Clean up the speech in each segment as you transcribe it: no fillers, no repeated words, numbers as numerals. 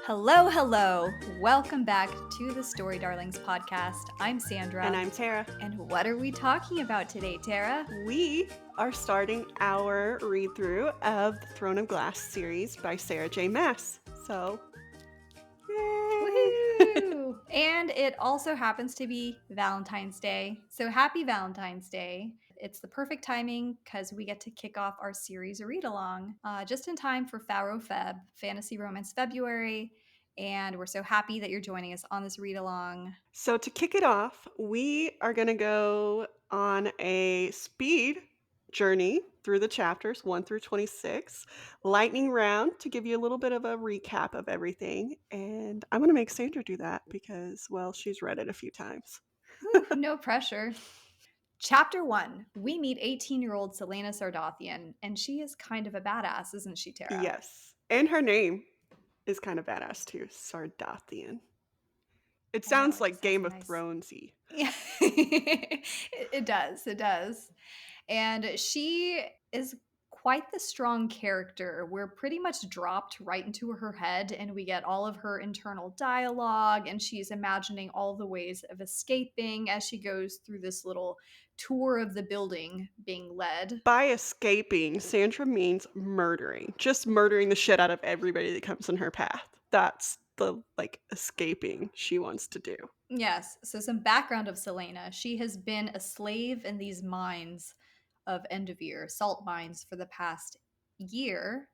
Hello, hello. Welcome back to the Story Darlings podcast. I'm Sandra. And I'm Tera. And what are we talking about today, Tera? We are starting our read through of the Throne of Glass series by Sarah J Maas. So, yay! Woohoo! And it also happens to be Valentine's Day. So happy Valentine's Day. It's the perfect timing because we get to kick off our series Readalong just in time for Pharaoh Feb, Fantasy Romance February. And we're so happy that you're joining us on this read-along. So to kick it off, we are going to go on a speed journey through the chapters 1 through 26, lightning round to give you a little bit of a recap of everything. And I'm going to make Sandra do that because, well, she's read it a few times. Ooh, no pressure. Chapter 1, we meet 18-year-old Celaena Sardothien, and she is kind of a badass, isn't she, Tera? Yes. And her name is kind of badass too, Sardothien. It sounds like Game of Thrones-y. Yeah, it does. It does. And she is quite the strong character. We're pretty much dropped right into her head, and we get all of her internal dialogue, and she's imagining all the ways of escaping as she goes through this little tour of the building being led. By escaping, Sandra means murdering. Just murdering the shit out of everybody that comes in her path. That's the, escaping she wants to do. Yes. So some background of Celaena. She has been a slave in these mines of Endovir, salt mines, for the past year.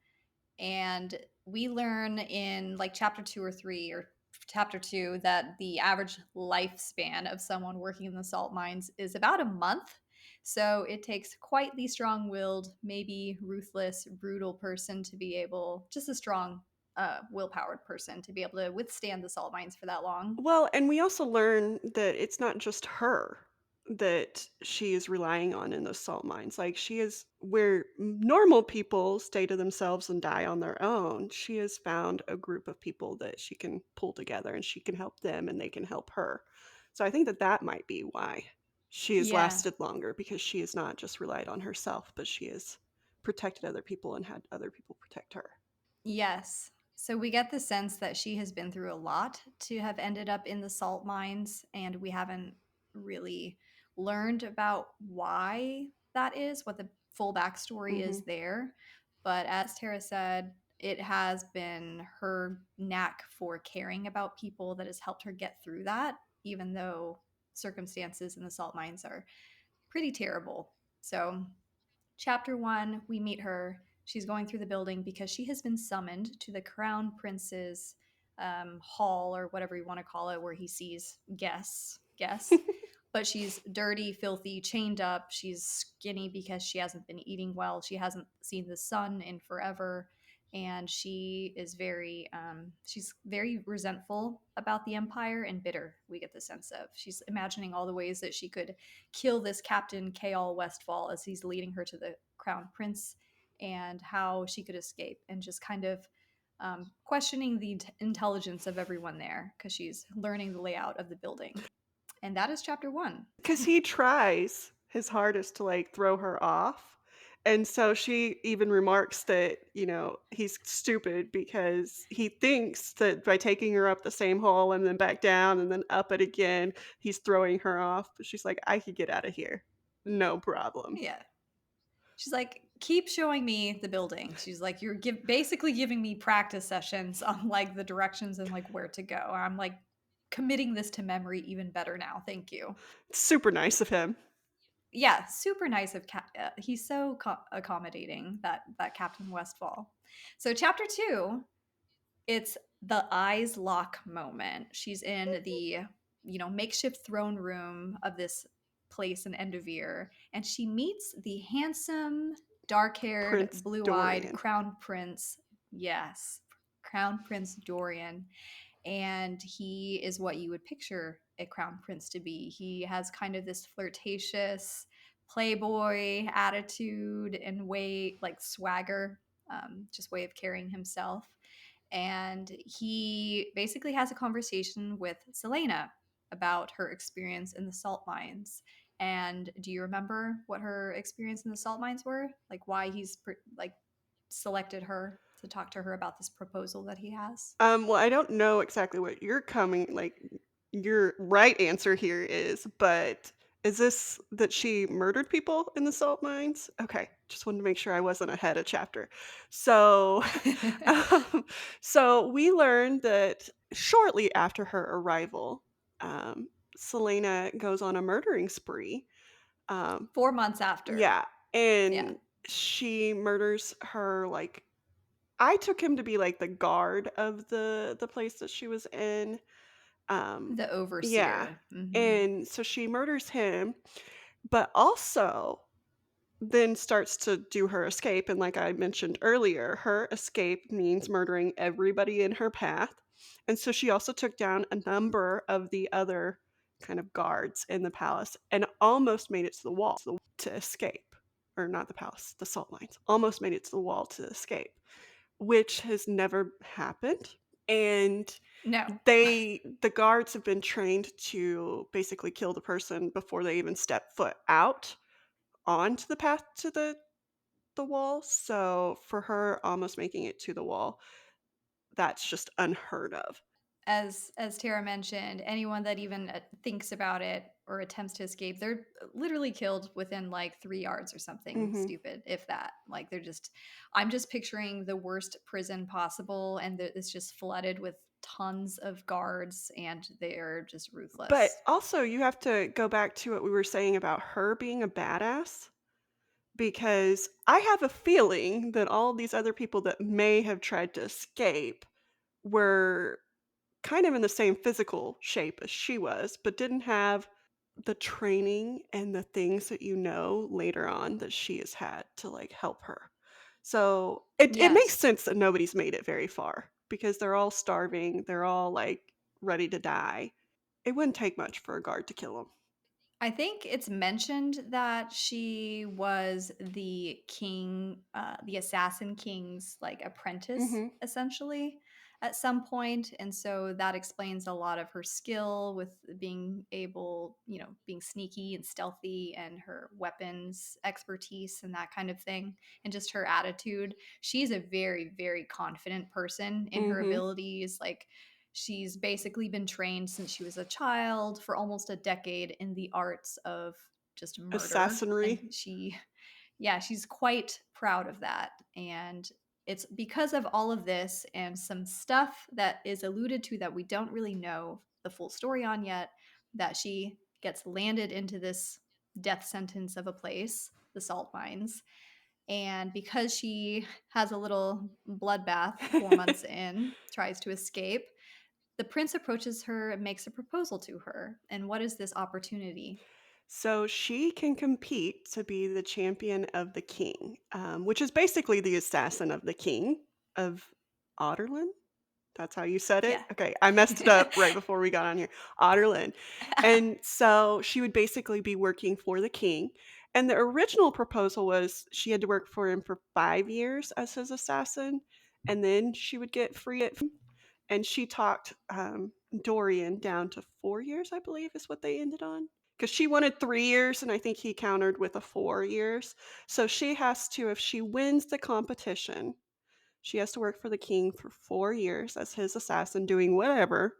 And we learn in chapter 2 or 3 or chapter 2 that the average lifespan of someone working in the salt mines is about a month. So it takes quite the strong-willed, maybe ruthless, brutal person to be able, just a strong will-powered person to be able to withstand the salt mines for that long. Well, and we also learn that it's not just her that she is relying on in those salt mines. Like, she is where normal people stay to themselves and die on their own. She has found a group of people that she can pull together, and she can help them and they can help her. So I think that might be why she has lasted longer, because she has not just relied on herself, but she has protected other people and had other people protect her. Yes. So we get the sense that she has been through a lot to have ended up in the salt mines, and we haven't really learned about why that is, what the full backstory is there. But as Tera said, it has been her knack for caring about people that has helped her get through that, even though circumstances in the salt mines are pretty terrible. So, chapter 1, we meet her. She's going through the building because she has been summoned to the Crown Prince's hall, or whatever you want to call it, where he sees guests. But she's dirty, filthy, chained up. She's skinny because she hasn't been eating well. She hasn't seen the sun in forever. And she is she's very resentful about the Empire and bitter, we get the sense of. She's imagining all the ways that she could kill this Captain Chaol Westfall as he's leading her to the Crown Prince, and how she could escape, and just kind of questioning the intelligence of everyone there because she's learning the layout of the building. And that is chapter 1. Because he tries his hardest to throw her off. And so she even remarks that, he's stupid because he thinks that by taking her up the same hole and then back down and then up it again, he's throwing her off. But she's like, I could get out of here. No problem. Yeah. She's like, keep showing me the building. She's like, you're basically giving me practice sessions on the directions and where to go. I'm committing this to memory even better now. Thank you. It's super nice of him. Yeah, super nice of he's so accommodating, that Captain Westfall. So chapter 2, it's the eyes lock moment. She's in the makeshift throne room of this place in Endovir, and she meets the handsome, dark-haired, blue-eyed Crown Prince. Yes, Crown Prince Dorian. And he is what you would picture a Crown Prince to be. He has kind of this flirtatious playboy attitude and way, swagger, just way of carrying himself. And he basically has a conversation with Celaena about her experience in the salt mines. And do you remember what her experience in the salt mines were? Why he's selected her to talk to her about this proposal that he has. Well, I don't know exactly what you're coming like your right answer here is, but is this that she murdered people in the salt mines? Okay, just wanted to make sure I wasn't ahead a chapter. So, um, so we learned that shortly after her arrival, Celaena goes on a murdering spree. Um, 4 months after. yeah, Yeah. and she murders her like I took him to be, like, the guard of the place that she was in, um The yeah, overseer. Mhm. and so she murders him, but also then starts to do her escape, and like I mentioned earlier, her escape means murdering everybody in her path, and so she also took down a number of the other kind of guards in the palace and almost made it to the wall to escape. Or not the palace, the salt mines. Almost made it to the wall to escape, which has never happened, and No. the guards have been trained to basically kill the person before they even step foot out onto the path to the wall, so for her almost making it to the wall, that's just unheard of. As Tara mentioned, anyone that even thinks about it or attempts to escape, they're literally killed within like 3 yards or something Mhm. stupid, if that. Like they're just, I'm just picturing the worst prison possible, and it's just flooded with tons of guards, and they're just But ruthless. also, you have to go back to what we were saying about her being a badass, because I have a feeling that all these other people that may have tried to escape were kind of in the same physical shape as she was, but didn't have the training and the things that you know later on that she has had to like help her. So it makes Yes. sense that nobody's made it very far because they're all starving, they're all like ready to die. It wouldn't take much for a guard to kill them. I think it's mentioned that she was the king, the assassin king's like apprentice, Hmm. essentially, at some point, and so that explains a lot of her skill with being able, being sneaky and stealthy, and her weapons expertise and that kind of thing, and just her attitude. She's a very, very confident person in her Hmm. abilities. Like she's basically been trained since she was a child for almost a decade in the arts of just murder. And Assassinry. yeah, she's quite proud of that. And it's because of all of this and some stuff that is alluded to that we don't really know the full story on yet, that she gets landed into this death sentence of a place, the salt mines. And because she has a little bloodbath 4 months in, tries to escape, the prince approaches her and makes a proposal to her. And what is this opportunity? So she can compete to be the champion of the king, which is basically the assassin of the king of Otterlin. That's how you said it? Yeah. Okay, I messed it up right before we got on here. Otterlin. And so she would basically be working for the king. And the original proposal was she had to work for him for 5 years as his assassin, and then she would get free at and she talked, Dorian down to 4 years, I believe is what they ended on. Because she wanted 3 years, and I think he countered with a 4 years. So she has to if she wins the competition, she has to work for the king for 4 years as his assassin, doing whatever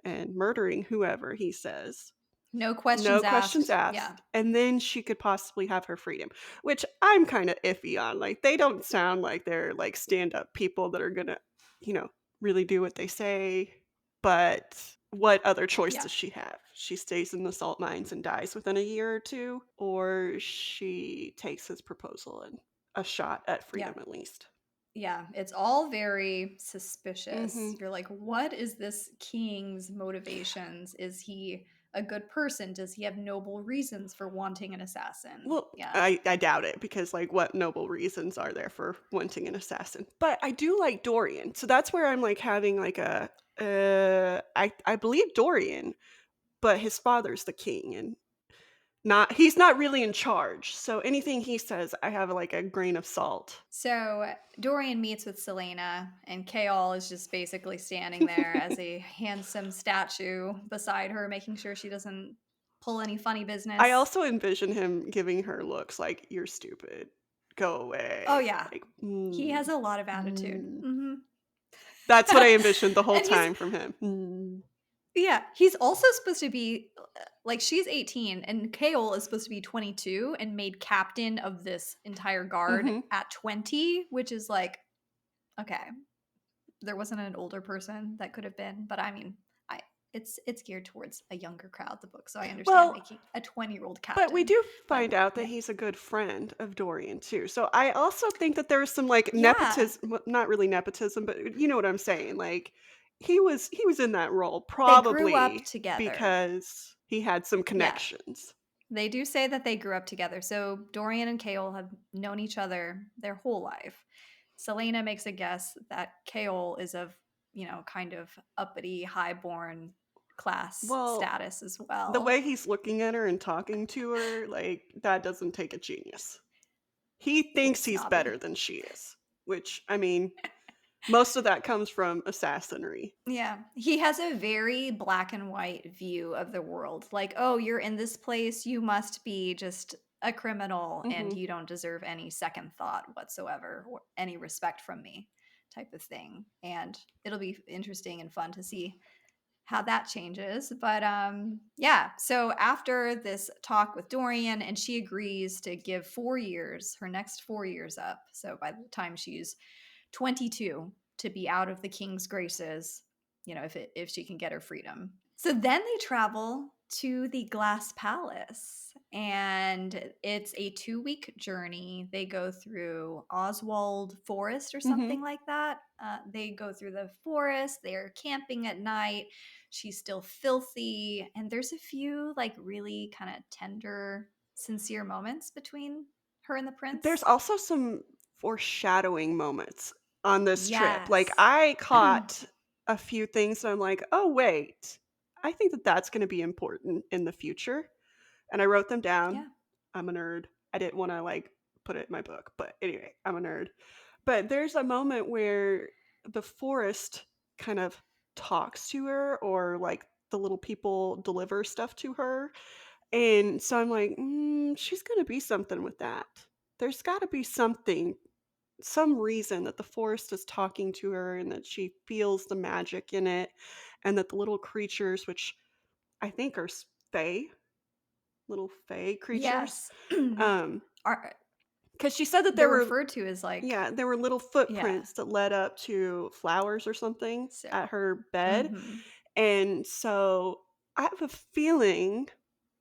and murdering whoever he says. No No questions questions asked. Yeah. asked, and then she could possibly have her freedom, which I'm kinda iffy on, like, they don't sound like they're, like, stand-up people that are gonna, you know, really do what they say, but what other choice Yeah. does she have? She stays in the salt mines and dies within a year or 2, or she takes his proposal and a shot at Yeah. freedom at least. Yeah. It's all very suspicious. Mhm. You're like, what is this king's motivations? Is he a good person? Does he have noble reasons for wanting an assassin? Well, Yeah. I doubt it because, like, what noble reasons are there for wanting an assassin? But I do like Dorian, so that's where I'm, like, having, like, I believe Dorian, but his father's the king and not he's not really in charge, so anything he says, I have, like, a grain of salt. So Dorian meets with Celaena, and Chaol is just basically standing there as a handsome statue beside her, making sure she doesn't pull any funny I business. also envision him giving her looks like, "You're stupid." go Oh, away. yeah. Like, He has a lot of attitude. mm. Mhm. That's what I envisioned the whole And he's time from him. Mm. yeah, he's also supposed to be like, she's 18 and Chaol is supposed to be 22 and made captain of this entire guard Mhm. at 20, which is like, okay, there wasn't an older person that could have been, but I mean, I it's geared towards a younger crowd, the book, so I understand Well, making a 20-year-old but we captain, do but find out that yeah. he's a good friend of Dorian too. So I also think that there was some like Yeah, nepotism, well, not really nepotism, but you know what I'm saying. Like he was in that role they grew up probably together. because he had some Yeah. connections. They do say that they grew up together. So Dorian and Chaol have known each other their whole life. Celaena makes a guess that Chaol is of, kind of uppity, highborn class Well, status as the way well. he's looking at her and talking to her, like that doesn't take a genius. He A little thinks he's better snobby. than she is, which I mean, most of that comes from assassinry. Yeah. He has a very black and white view of the world. Like, oh, you're in this place, you must be just a criminal and Mhm. you don't deserve any second thought whatsoever or any respect from me type of thing. And it'll be interesting and fun to see how that changes. But yeah, so after this talk with Dorian and she agrees to give 4 years, her next 4 years up. So by the time she's 22 to be out of the king's graces, if she can get her freedom. So then they travel to the Glass Palace, and it's a 2-week journey. They go through Oswald Forest or something Mhm. like that. They go through the forest, they're camping at night. She's still filthy, and there's a few like really kind of tender, sincere moments between her and the There's prince. also some foreshadowing moments on this trip. Like, Yes. I caught a few things and I'm like, "Oh, wait. I think that that's gonna be important in the future." And I wrote them down. Yeah. I'm a nerd. I didn't wanna, like, put it in my book, but anyway, I'm a nerd. But there's a moment where the forest kind of talks to her or, like, the little people deliver stuff to her, and so I'm like, she's gonna be something with that. There's gotta be something, some reason that the forest is talking to her and that she feels the magic in it, and that the little creatures, which I think are fae, little fae creatures, Yes. um, Are because she said that there they're were, referred to as like yeah, there were little yeah, footprints that led up to flowers or something so at her bed, mhm. and so I have a feeling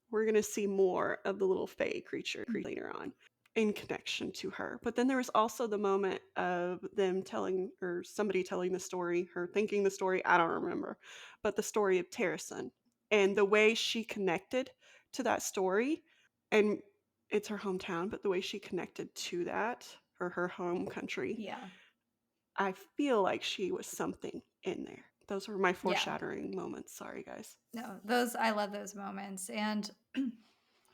we're gonna see more of the little fae creature later on in connection to her. But then there was also the moment of them telling, or somebody telling the story, her thinking the story, I don't remember, but the story of Terrason and the way she connected to that story. And it's her hometown, but the way she connected to that, or her home country, Yeah. I feel like she was something in there. Those were my Yeah. foreshadowing moments. Sorry, guys. No, those I love those moments, and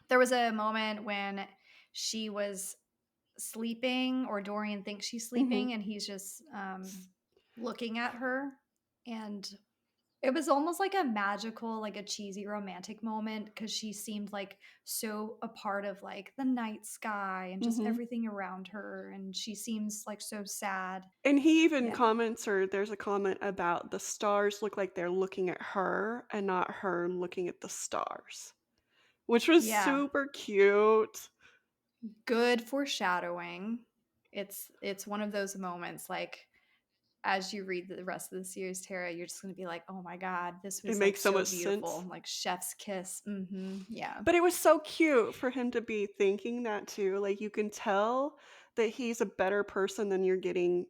there was a moment when she was sleeping or Dorian thinks she's Hmm. sleeping and he's just, looking at her, and it was almost like a magical, like a cheesy romantic moment because she seemed like so a part of like the night sky and just Hmm. everything around her, and she seems like so sad. And he even Yeah. comments, or there's a comment about the stars look like they're looking at her and not her looking at the stars, which was Yeah. super cute. Good foreshadowing. It's one of those moments like as you read the rest of the series, Tara, you're just gonna be like, oh my God, this It was like makes so so much beautiful. sense. Like chef's kiss. Yeah. But it was so cute for him to be thinking that too. Like you can tell that he's a better person than you're getting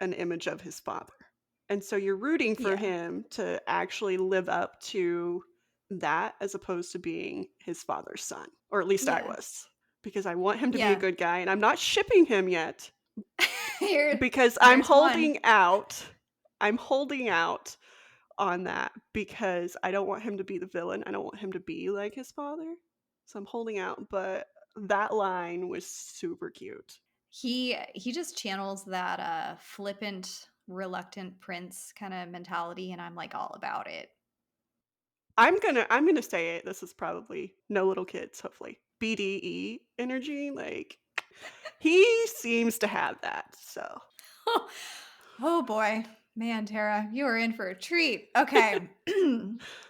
an image of his father. And so you're rooting for Yeah. him to actually live up to that as opposed to being his father's son. Or at least I Yeah. was. Because I want him to be a Yeah. good guy and I'm not shipping him yet Here because I'm there's one. holding out. I'm holding out on that because I don't want him to be the villain. I don't want him to be like his father. So I'm holding out, but that line was super cute. He just channels that flippant, reluctant prince kind of mentality, and I'm like all about it. I'm gonna say it. This is probably no little kids, hopefully. BDE energy, like He seems to have that, so Oh boy. Man, Tara, you are in for a treat. Okay.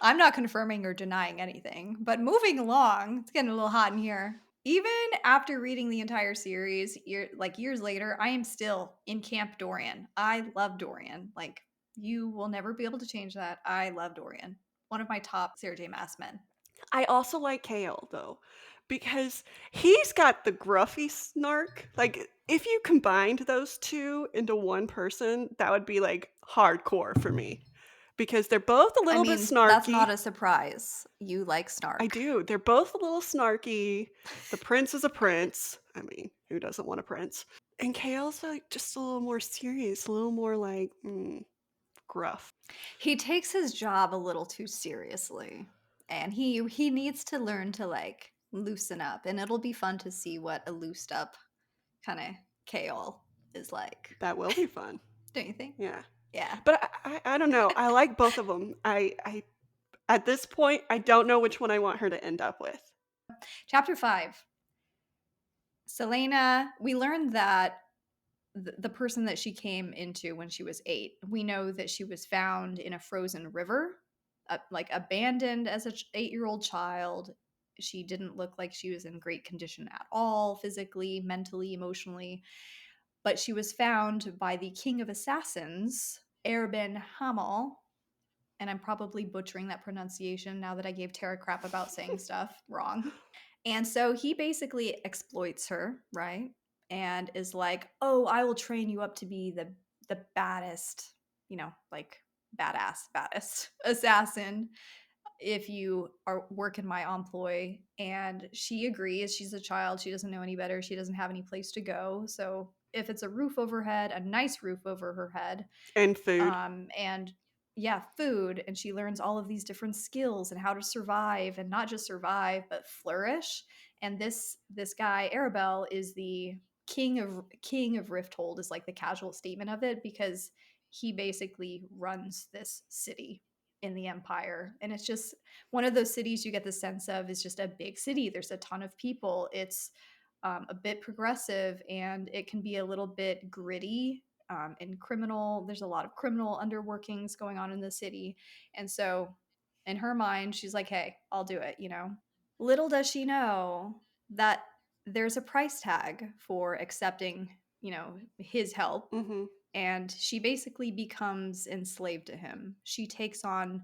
I'm not confirming or denying anything, but moving along, it's getting a little hot in here. Even after reading the entire series, years later, I am still in Camp Dorian. I love Dorian. Like, you will never be able to change that. I love Dorian. One of my top Sarah J Maas men. I also like Chaol though, because he's got the gruffy snark. Like, if you combined those 2 into one person, that would be, like, hardcore for me, because they're both a I little bit mean, that's not snarky. a surprise. You like I snark. do. They're both a little snarky. The prince is a prince. I mean, who doesn't want a prince? And Chaol's, like, just a little more serious, a little more, like, gruff. He takes his job a little too seriously, and he needs to learn to like loosen up, and it'll be fun to see what a loosed up kind of Chaol is like. That will be fun. Don't you think? Yeah. Yeah. But I don't know. I like both of them. I At this point, I don't know which one I want her to end up with. Chapter 5. Celaena, we learned that the person that she came into when she was 8, we know that she was found in a frozen river, like abandoned as a 8-year-old child. She didn't look like she was in great condition at all, physically, mentally, emotionally. But she was found by the king of assassins, Erben Hamal. And I'm probably butchering that pronunciation now that I gave Tara crap about saying stuff wrong. And so he basically exploits her, right? And is like, "Oh, I will train you up to be the baddest, like baddest assassin if you are work in my employ." And she agrees. She's a child. She doesn't know any better. She doesn't have any place to go. So if it's a roof overhead, a nice roof over her head, And food. and yeah, food, and she learns all of these different skills and how to survive, and not just survive but flourish. And this guy Arabelle is the king of Rifthold, is like the casual statement of it, because he basically runs this city in the empire. And it's just one of those cities you get the sense of is just a big city. There's a ton of people. It's a bit progressive, and it can be a little bit gritty, and criminal. There's a lot of criminal underworkings going on in the city. And so in her mind, she's like, hey, I'll do it. Little does she know that there's a price tag for accepting, his help. Mhm. And she basically becomes enslaved to him. She takes on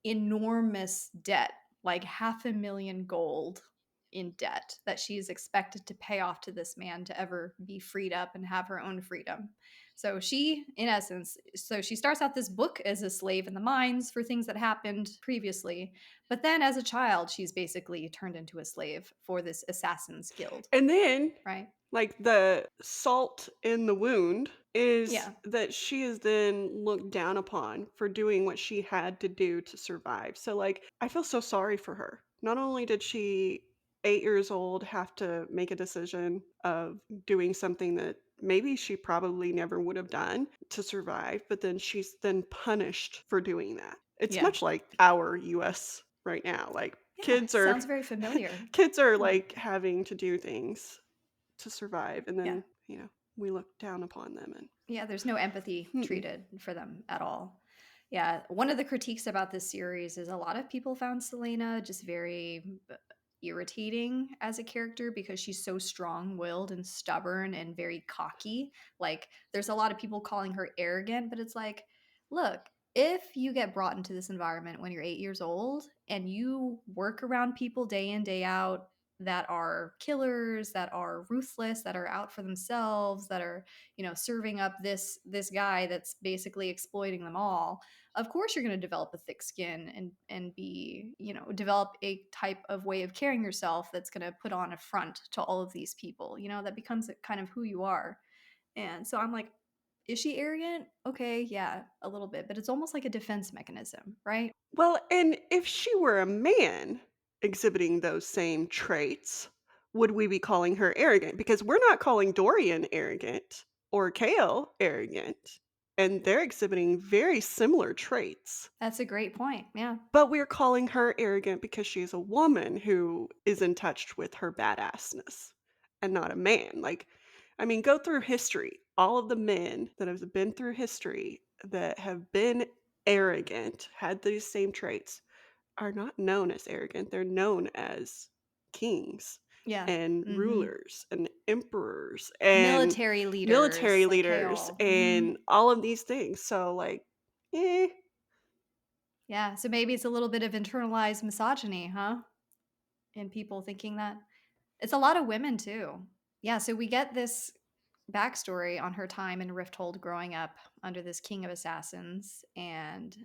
enormous debt, like 500,000 gold in debt, that she is expected to pay off to this man to ever be freed up and have her own freedom. So she, in essence, she starts out this book as a slave in the mines for things that happened previously, but then as a child, she's basically turned into a slave for this assassins guild, And then, right? like, the salt in the wound is Yeah. that she is then looked down upon for doing what she had to do to survive. So, like, I feel so sorry for her. Not only did she, 8 years old, have to make a decision of doing something that maybe she probably never would have done to survive, but then she's then punished for doing that. It's Yeah. much like our US right now. Like, Yeah. kids are Sounds very familiar. kids are, Yeah. like, having to do things to survive, and Yeah. then, we look down upon them and Yeah, there's no empathy mm-mm. treated for them at all. Yeah, one of the critiques about this series is a lot of people found Celaena just very irritating as a character because she's so strong-willed and stubborn and very cocky. Like, there's a lot of people calling her arrogant, but it's like, look, if you get brought into this environment when you're 8 years old and you work around people day in, day out that are killers, that are ruthless, that are out for themselves, that are, serving up this guy that's basically exploiting them all, of course you're going to develop a thick skin and be, develop a type of way of carrying yourself that's going to put on a front to all of these people. That becomes kind of who you are. And so I'm like, is she arrogant? Okay, yeah, a little bit, but it's almost like a defense mechanism, right? Well, and if she were a man exhibiting those same traits, would we be calling her arrogant? Because we're not calling Dorian arrogant or Kale arrogant, and they're exhibiting very similar traits. That's a great point. Yeah. But we're calling her arrogant because she's a woman who is in touch with her badassness. and not a man. Like, I mean, go through history. All of the men that have been through history that have been arrogant, had these same traits, are not known as arrogant. They're known as kings Yeah. and Mhm. rulers and emperors and Military leaders military like leaders Chaol. Mhm. and all of these things. So, like, eh, Yeah, so maybe it's a little bit of internalized misogyny, huh? In people thinking that. It's a lot of women too. Yeah, so we get this backstory on her time in Rifthold growing up under this king of assassins, and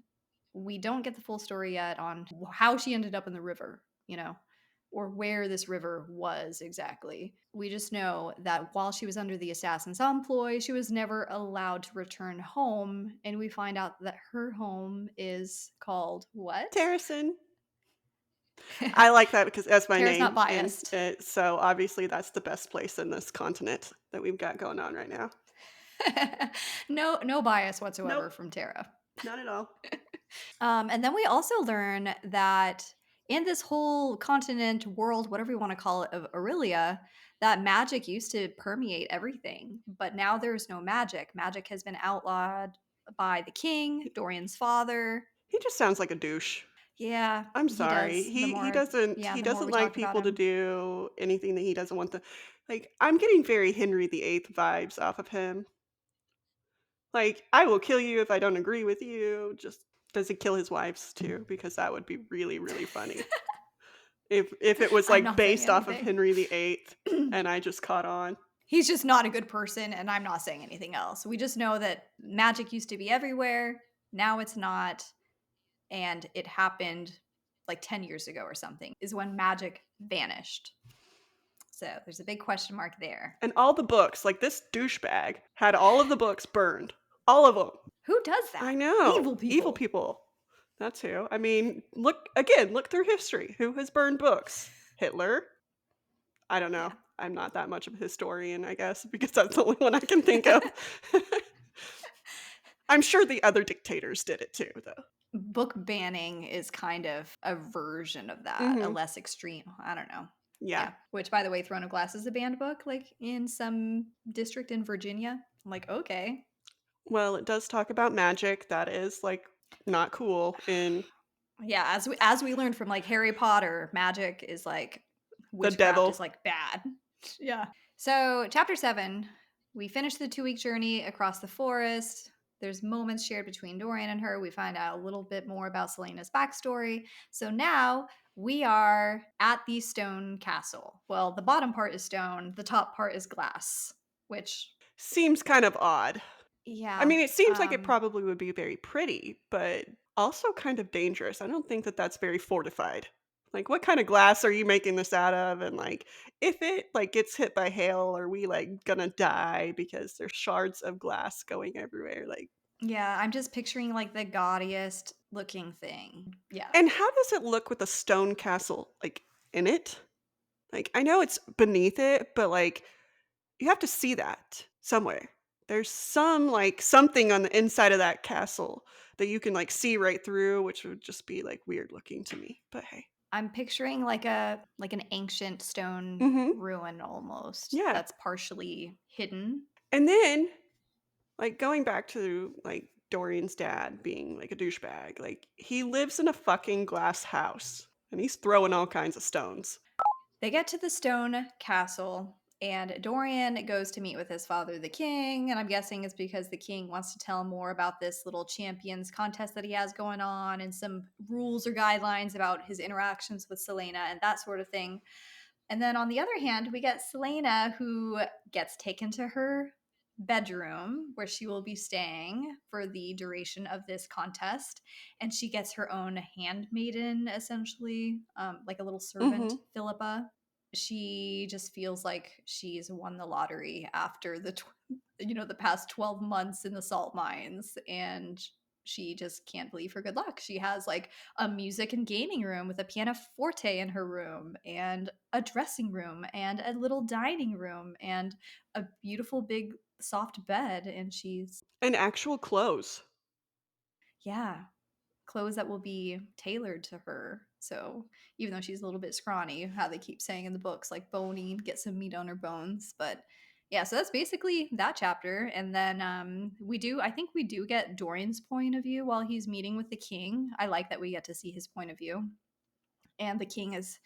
we don't get the full story yet on how she ended up in the river, or where this river was exactly. We just know that while she was under the assassin's employ, she was never allowed to return home, and we find out that her home is called what? Terracin. I like that because that's my Tara's not name, and biased. so obviously that's the best place in this continent that we've got going on right now. No bias Nope, whatsoever from Tara. not at all. And then we also learn that in this whole continent, world, whatever you want to call it, of Aurelia, that magic used to permeate everything. But now there's no magic. Magic has been outlawed by the king, Dorian's father. He just sounds like a douche. Yeah, I'm he sorry. does. The He more, doesn't yeah, he the more doesn't we like talk about people to him. do anything that he doesn't want to. Like, I'm getting very Henry VIII vibes off of him. Like, I will kill you if I don't agree with you. Just does he kill his wives too? Because that would be really, really funny. If it was I'm like not saying based off of anything. Henry VIII and I just caught on. He's just not a good person, and I'm not saying anything else. We just know that magic used to be everywhere. Now it's not. And it happened like 10 years ago or something, is when magic vanished. So there's a big question mark there. And all the books, like this douchebag had all of the books burned. All of them. Who does I that? know. Evil Evil people. people. That's who. I mean, look again, look through history. Who has burned books? Hitler? I don't know. Yeah. I'm not that much of a historian, I guess, because that's the only one I can think of. I'm sure the other dictators did it too, though. Book banning is kind of a version of that, a Mhm. less extreme. I don't know. Yeah. Yeah. Which, by the way, Throne of Glass is a banned book, like in some district in Virginia. I'm like, okay. Well, it does talk about magic. That is like not cool in Yeah, as we learned from like Harry Potter, magic is like the witchcraft is devil. like bad. Yeah. So, chapter 7, we finish the 2-week journey across the forest. There's moments shared between Dorian and her. We find out a little bit more about Celaena's backstory. So now we are at the stone castle. Well, the bottom part is stone, the top part is glass, which, Seems kind of odd. I yeah, mean, it seems like it probably would be very pretty, but also kind of dangerous. I don't think that that's very fortified. Like, what kind of glass are you making this out of? And like, if it like gets hit by hail, are we like gonna die because there's shards of glass going everywhere? Like, yeah, I'm just picturing like the gaudiest looking thing. Yeah. and how does it look with a stone castle like in it? Like, I know it's beneath it, but like, you have to see that somewhere. There's some, like, something on the inside of that castle that you can, like, see right through, which would just be, like, weird looking to me, but hey. I'm picturing like an ancient stone Mhm. ruin almost Yeah. that's partially hidden. And then, like, going back to, like, Dorian's dad being, like, a douchebag, like, he lives in a fucking glass house, and he's throwing all kinds of stones. They get to the stone castle, and Dorian goes to meet with his father, the king. And I'm guessing it's because the king wants to tell him more about this little champions contest that he has going on and some rules or guidelines about his interactions with Celaena and that sort of thing. And then on the other hand, we get Celaena, who gets taken to her bedroom where she will be staying for the duration of this contest. And she gets her own handmaiden, essentially, like a little servant, Mhm. Philippa. She just feels like she's won the lottery after the past 12 months in the salt mines, and she just can't believe her good luck. She has like a music and gaming room with a pianoforte in her room, and a dressing room, and a little dining room, and a beautiful big soft bed. And she's, And actual clothes. yeah, clothes that will be tailored to her. So even though she's a little bit scrawny, how they keep saying in the books, like bony, get some meat on her bones. But yeah, so that's basically that chapter. And then I think we do get Dorian's point of view while he's meeting with the king. I like that we get to see his point of view. And the king is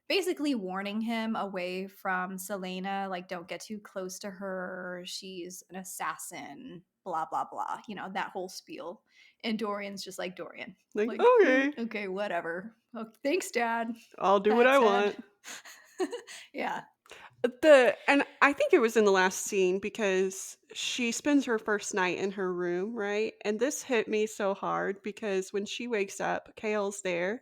basically warning him away from Celaena, like, don't get too close to her. She's an assassin, blah, blah, blah. You know, that whole spiel. And Dorian's just like, Dorian, Like, like, okay, okay, whatever. Oh, thanks, Dad. I'll do what Pat I said. want. Yeah. And I think it was in the last scene because she spends her first night in her room, right? And this hit me so hard because when she wakes up, Kale's there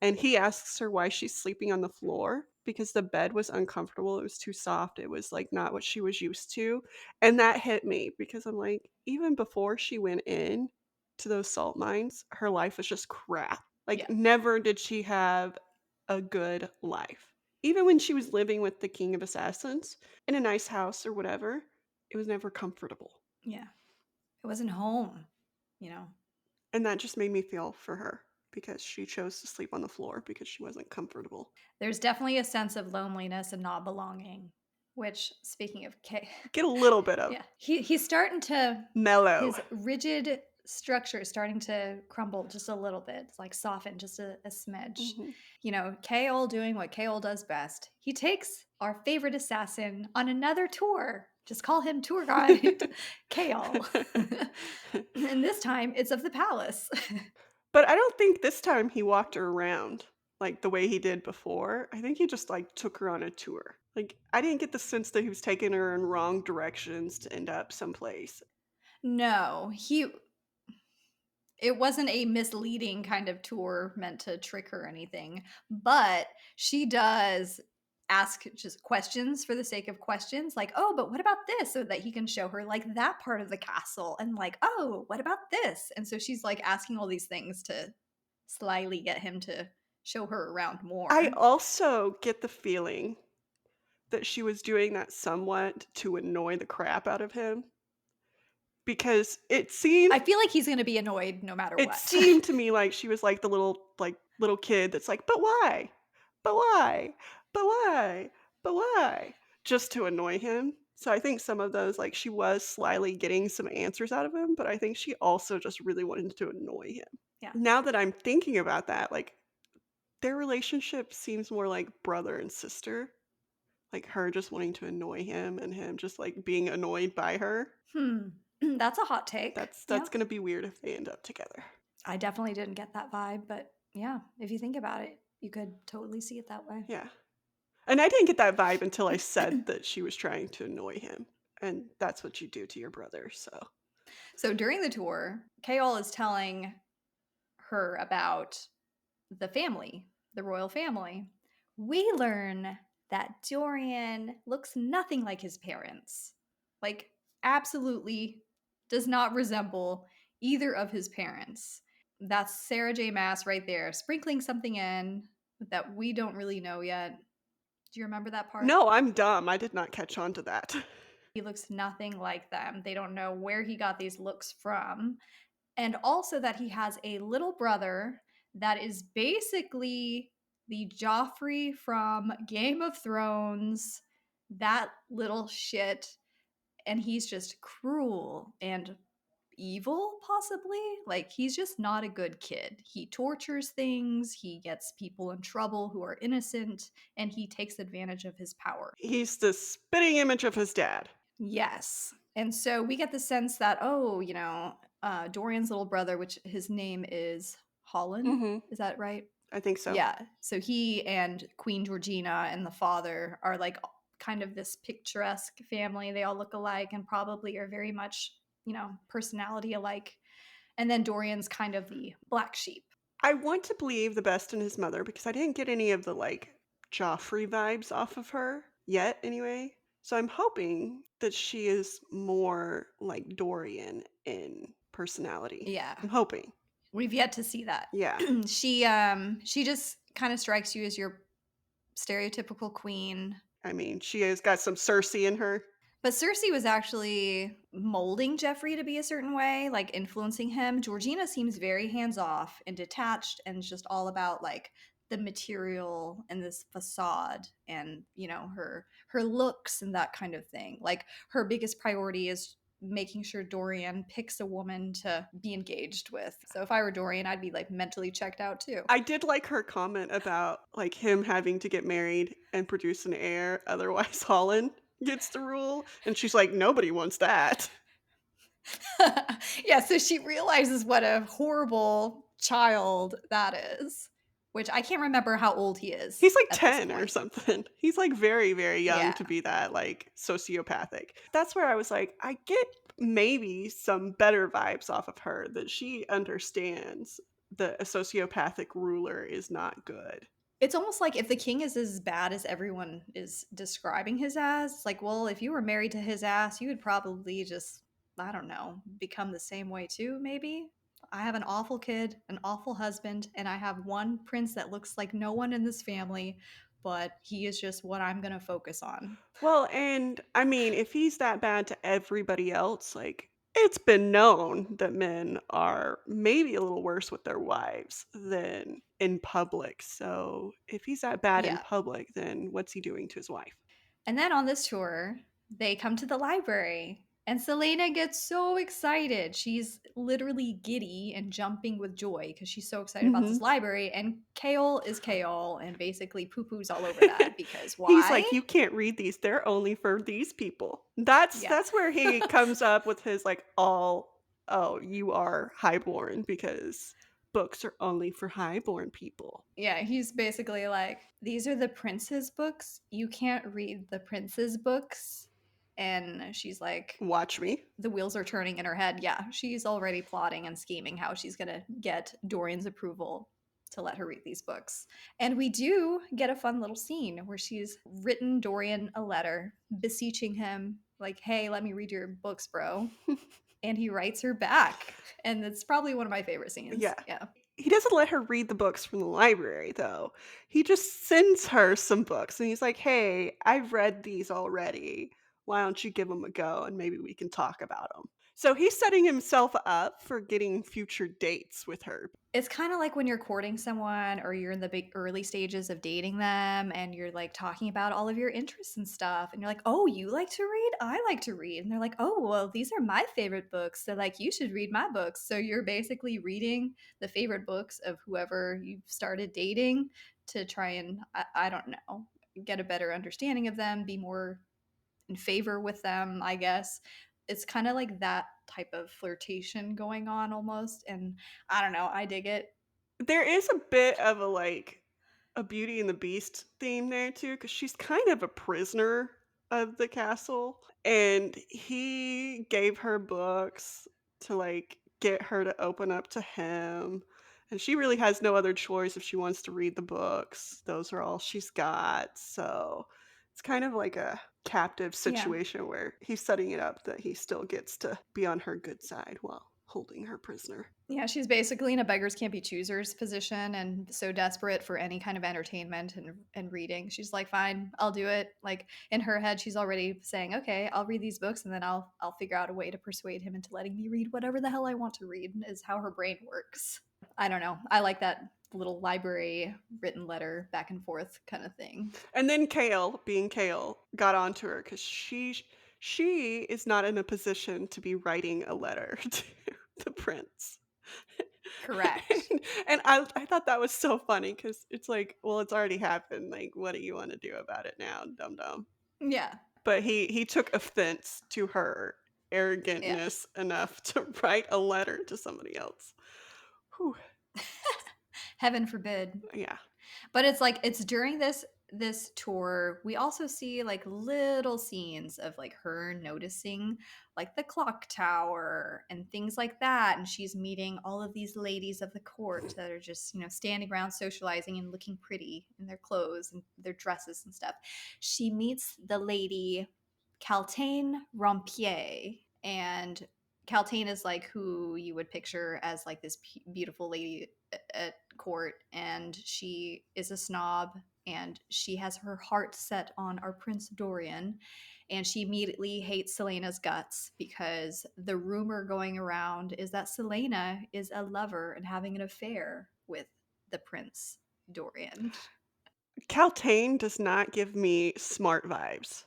and he asks her why she's sleeping on the floor because the bed was uncomfortable. It was too soft. It was like not what she was used to. And that hit me because I'm like, even before she went in to those salt mines, her life was just crap. Like, Yeah. never did she have a good life. Even when she was living with the king of assassins in a nice house or whatever, it was never comfortable. Yeah. It wasn't home, you know. And that just made me feel for her because she chose to sleep on the floor because she wasn't comfortable. There's definitely a sense of loneliness and not belonging, which, speaking of Get a little bit of yeah, he's starting to, mellow. his rigid structure is starting to crumble just a little bit, like soften just a smidge. Mhm. You know, Chaol doing what Chaol does best. He takes our favorite assassin on another tour. Just call him tour guide Chaol. And this time it's of the palace. But I don't think this time he walked her around like the way he did before. I think he just like took her on a tour. Like, I didn't get the sense that he was taking her in wrong directions to end up someplace. No, it wasn't a misleading kind of tour meant to trick her or anything, but she does ask just questions for the sake of questions, like, oh, but what about this, so that he can show her like that part of the castle, and like, oh, what about this, and so she's like asking all these things to slyly get him to show her around I more. also get the feeling that she was doing that somewhat to annoy the crap out of him because I feel like he's going to be annoyed no matter it what. seemed to me like she was like the little kid that's like, "But why? But why? But why? But why?" Just to annoy him. So I think some of those, like, she was slyly getting some answers out of him, but I think she also just really wanted to annoy him. Yeah. Now that I'm thinking about that, like, their relationship seems more like brother and sister, like her just wanting to annoy him and him just, like, being annoyed by her. That's a hot take. That's Yep. gonna be weird if they end up together. I definitely didn't get that vibe, but yeah, if you think about it, you could totally see it that way. Yeah. And I didn't get that vibe until I said that she was trying to annoy him, and that's what you do to your brother, so So during the tour, Chaol is telling her about the family, the royal family. We learn that Dorian looks nothing like his parents. Like, absolutely does not resemble either of his parents. That's Sarah J Maas right there, sprinkling something in that we don't really know yet. Do you remember that part? no, I'm dumb, I did not catch on to that. He looks nothing like them. They don't know where he got these looks from. And also that he has a little brother that is basically the Joffrey from Game of Thrones, that little shit. And he's just cruel and evil, possibly. Like, he's just not a good kid. He tortures things, he gets people in trouble who are innocent, and he takes advantage of his power. He's the spitting image of his dad. Yes. And so we get the sense that, oh, you know, Dorian's little brother, which his name is Holland, Mhm, is that right? I think so. Yeah. So he and Queen Georgina and the father are like kind of this picturesque family. They all look alike and probably are very much, you know, personality alike. And then Dorian's kind of the black sheep. I want to believe the best in his mother because I didn't get any of the, like, Joffrey vibes off of her yet anyway, so I'm hoping that she is more like Dorian in personality. Yeah. I'm hoping. We've yet to see that. Yeah. She just kind of strikes you as your stereotypical queen. I mean, she has got some Cersei in her. But Cersei was actually molding Jeffrey to be a certain way, like influencing him. Georgina seems very hands off and detached and just all about like the material and this facade and her looks and that kind of thing. Like her biggest priority is making sure Dorian picks a woman to be engaged with. So if I were Dorian, I'd be like mentally checked out too. I did like her comment about, like, him having to get married and produce an heir, otherwise Holland gets to rule, and she's like, "Nobody wants that." Yeah, so she realizes what a horrible child that is, which I can't remember how old he is He's like at this 10 or point. something. He's, like, very, very young Yeah. to be that, like, sociopathic. That's where I was like, I get maybe some better vibes off of her, that she understands that a sociopathic ruler is not good. It's almost like if the king is as bad as everyone is describing his as, it's like, well, if you were married to his ass, you would probably just, I don't know, become the same way too, maybe. I have an awful kid, an awful husband, and I have one prince that looks like no one in this family, but he is just what I'm going to focus on. Well, and I mean, if he's that bad to everybody else, like, it's been known that men are maybe a little worse with their wives than in public. So if he's that bad in Yeah. public, then what's he doing to his wife? And then on this tour, they come to the library, and Celaena gets so excited. She's literally giddy and jumping with joy because she's so excited about Hmm. this library. And Chaol is Chaol and basically poo poos all over that because He's why? like, you can't read these. They're only for these people. That's Yeah. that's where he comes up with his like all, oh, you are highborn because books are only for highborn people. Yeah, he's basically like, these are the prince's books. You can't read the prince's books. And she's like, Watch me. the wheels are turning in her head. Yeah, she's already plotting and scheming how she's going to get Dorian's approval to let her read these books. And we do get a fun little scene where she's written Dorian a letter beseeching him, like, hey, let me read your books, bro. And he writes her back. And it's probably one of my favorite scenes. Yeah. Yeah. He doesn't let her read the books from the library, though. He just sends her some books, and he's like, "Hey, I've read these already. Why don't you give them a go, and maybe we can talk about them?" So he's setting himself up for getting future dates with her. It's kind of like when you're courting someone or you're in the big early stages of dating them and you're like talking about all of your interests and stuff. And you're like, oh, you like to read? I like to read. And they're like, oh, well, these are my favorite books. So, like, you should read my books. So, you're basically reading the favorite books of whoever you've started dating to try and, I don't know, get a better understanding of them, be more in favor with them, I guess. It's kind of like that type of flirtation going on almost. And I don't know, I dig it. There is a bit of a, like, a Beauty and the Beast theme there too, because she's kind of a prisoner of the castle, and he gave her books to, like, get her to open up to him, and she really has no other choice if she wants to read the books. Those are all she's got, so it's kind of like a captive Yeah. situation where he's setting it up that he still gets to be on her good side while holding her prisoner. Yeah, she's basically in a beggars can't be choosers position and so desperate for any kind of entertainment and reading. She's like, fine, I'll do it. Like in her head, she's already saying, okay, I'll read these books and then I'll figure out a way to persuade him into letting me read whatever the hell I want to read is how her brain works. I don't know. I like that little library written letter back and forth kind of thing. And then Kale, being Kale, got onto her because she is not in a position to be writing a letter to the prince. Correct. And I thought that was so funny because it's like, well, it's already happened. Like, what do you want to do about it now, dum dum? Yeah. But he took offense to her Yeah. arrogantness enough to write a letter to somebody else. Whew, Heaven forbid. yeah. But it's like it's during this tour we also see like little scenes of like her noticing like the clock tower and things like that, and she's meeting all of these ladies of the court that are just standing around socializing and looking pretty in their clothes and their dresses and stuff. She meets the lady Caltaine Rompier, and Caltaine is like who you would picture as like this beautiful lady at court, and she is a snob and she has her heart set on our Prince Dorian. And she immediately hates Celaena's guts because the rumor going around is that Celaena is a lover and having an affair with the Prince Dorian. Caltaine does not give me smart vibes.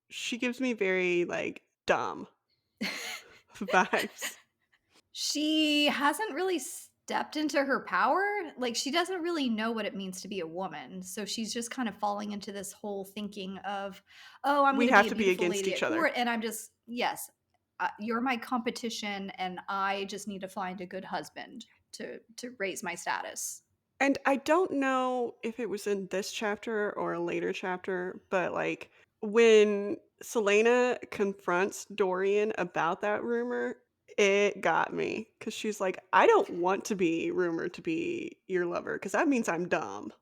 She gives me very, like, dumb vibes. She hasn't really stepped into her power. Like, she doesn't really know what it means to be a woman. So she's just kind of falling into this whole thinking of, oh, I'm going We to be have a to be beautiful against lady each at other. court. And I'm just, yes, you're my competition. And I just need to find a good husband to raise my status. And I don't know if it was in this chapter or a later chapter, but, like, when Celaena confronts Dorian about that rumor, it got me because she's like, "I don't want to be rumored to be your lover because that means I'm dumb."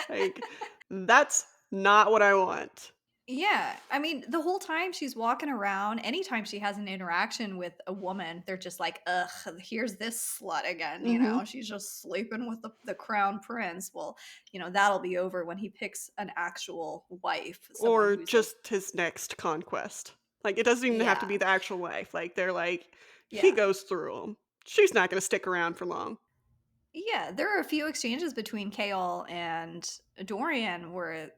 Like, that's not what I want. Yeah, I mean, the whole time she's walking around, anytime she has an interaction with a woman, they're just like, "Ugh, here's this slut again." Mhm. She's just sleeping with the crown prince. Well, that'll be over when he picks an actual wife, someone Or who's just, just his next conquest. Like, it doesn't even have to be yeah, the actual wife. Like, they're like, he yeah. goes through them. She's not gonna stick around for long. Yeah, there are a few exchanges between Chaol and Dorian where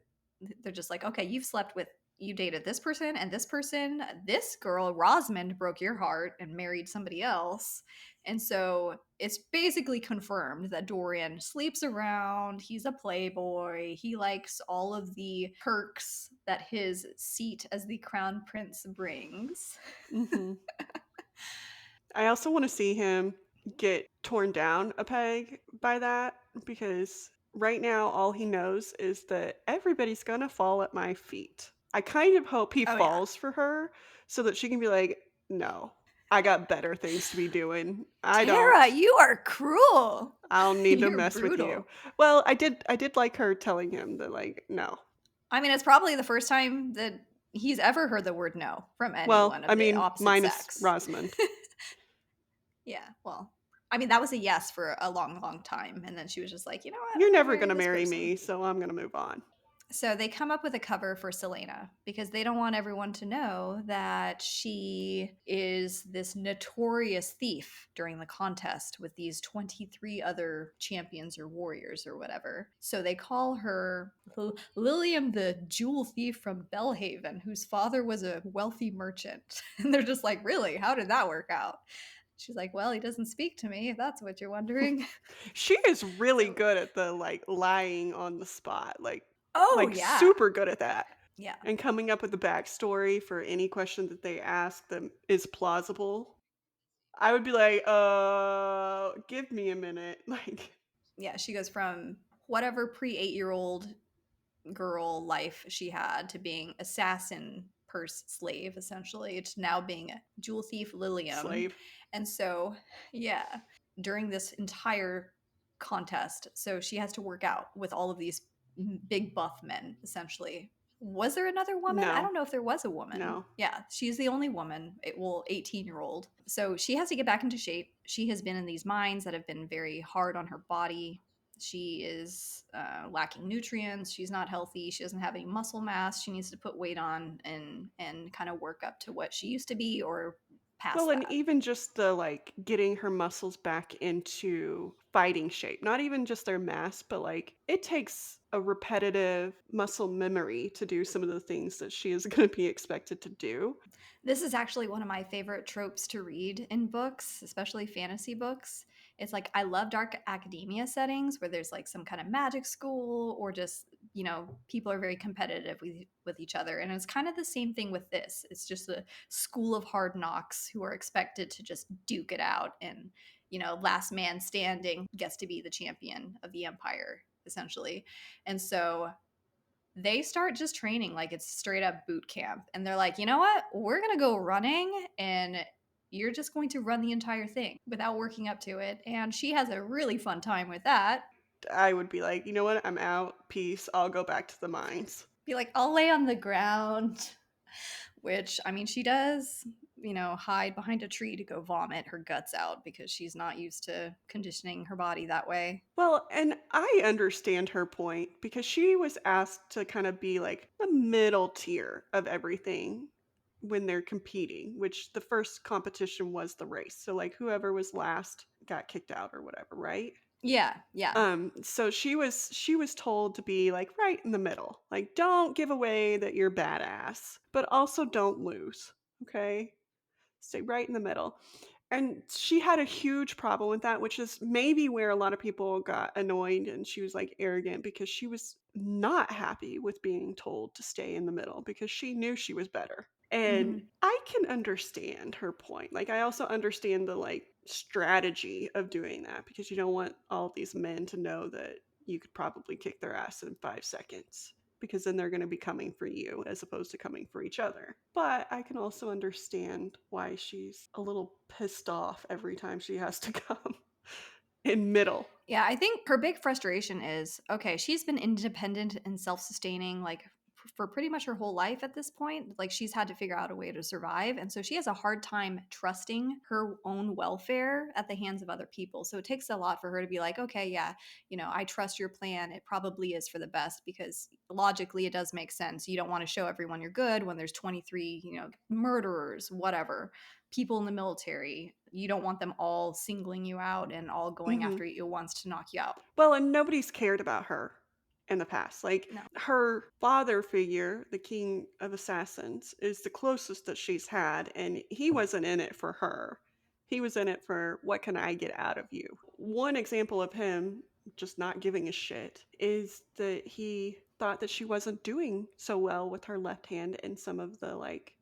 they're just like, okay, you dated this person and this person. This girl, Rosamond, broke your heart and married somebody else. And so it's basically confirmed that Dorian sleeps around. He's a playboy. He likes all of the perks that his seat as the crown prince brings. Mhm. I also wanna see him get torn down a peg by that because right now all he knows is that everybody's gonna fall at my feet. I kind of hope he Oh, yeah. falls for her so that she can be like, "No, I got better things to be doing. Tara, you are cruel. I don't need to You're mess with you." brutal. Well, I did like her telling him that, like, "No." I mean, it's probably the first time that he's ever heard the word no from Well, anyone I of the mean, opposite minus sex. Rosamond. Yeah, well, I mean, that was a yes for a long, long time. And then she was just like, you know what? I'm "You're going to never marry gonna this marry person. me, so I'm gonna move on." So they come up with a cover for Celaena because they don't want everyone to know that she is this notorious thief during the contest with these 23 other champions or warriors or whatever. So they call her Lilium the jewel thief from Belhaven, whose father was a wealthy merchant. And they're just like, really? How did that work out? She's like, well, he doesn't speak to me, if that's what you're wondering. She is really So, good at the, like, lying on the spot, oh, like, yeah. super good at that, Yeah. and coming up with a backstory for any question that they ask them is plausible. I would be like, give me a minute." Like, Yeah, she goes from whatever pre 8-year-old girl life she had to being assassin purse slave essentially to now being a jewel thief Lilium. slave. And so, yeah, during this entire contest, so she has to work out with all of these big buff men essentially. Was there another woman? I No, don't know if there was a woman. no. Yeah, she's the only woman, 18-year-old. So she has to get back into shape. She has been in these mines that have been very hard on her body. She is lacking nutrients. She's not healthy. She doesn't have any muscle mass. She needs to put weight on and kind of work up to what she used to be or Well, past and that. even just the, like, getting her muscles back into fighting shape, not even just their mass, but, like, it takes a repetitive muscle memory to do some of the things that she is gonna be expected to do. This is actually one of my favorite tropes to read in books, especially fantasy books. It's like I love dark academia settings where there's like some kind of magic school or just, people are very competitive with each other. And it's kind of the same thing with this. It's just a school of hard knocks who are expected to just duke it out and, last man standing gets to be the champion of the empire essentially. And so they start just training like it's straight up boot camp. And they're like, you know what? We're going to go running and you're just going to run the entire thing without working up to it. And she has a really fun time with that. I would be like, "You know what? I'm out. Peace. I'll go back to the mines." Be like, I'll lay on the ground, which I mean, she does. hide behind a tree to go vomit her guts out because she's not used to conditioning her body that way. Well, and I understand her point because she was asked to kind of be like the middle tier of everything when they're competing, which the first competition was the race. So like whoever was last got kicked out or whatever, right? Yeah, yeah. So she was told to be like right in the middle. Like don't give away that you're badass, but also don't lose. Okay? Stay right in the middle. And she had a huge problem with that, which is maybe where a lot of people got annoyed and she was like arrogant because she was not happy with being told to stay in the middle because she knew she was better. And Hmm. I can understand her point. Like I also understand the like strategy of doing that because you don't want all these men to know that you could probably kick their ass in 5 seconds because then they're going to be coming for you as opposed to coming for each other. But I can also understand why she's a little pissed off every time she has to come in middle. Yeah, I think her big frustration is okay, she's been independent and self sustaining like for pretty much her whole life at this point. Like she's had to figure out a way to survive. And so she has a hard time trusting her own welfare at the hands of other people. So it takes a lot for her to be like, okay, yeah, I trust your plan. It probably is for the best because logically it does make sense. You don't want to show everyone you're good when there's 23, murderers, whatever, people in the military. You don't want them all singling you out and all going Mhm. after you once to knock you out. Well, and nobody's cared about her in the past. Like No. her father figure, the king of assassins, is the closest that she's had, and he wasn't in it for her. He was in it for what can I get out of you? One example of him just not giving a shit is that he thought that she wasn't doing so well with her left hand in some of the like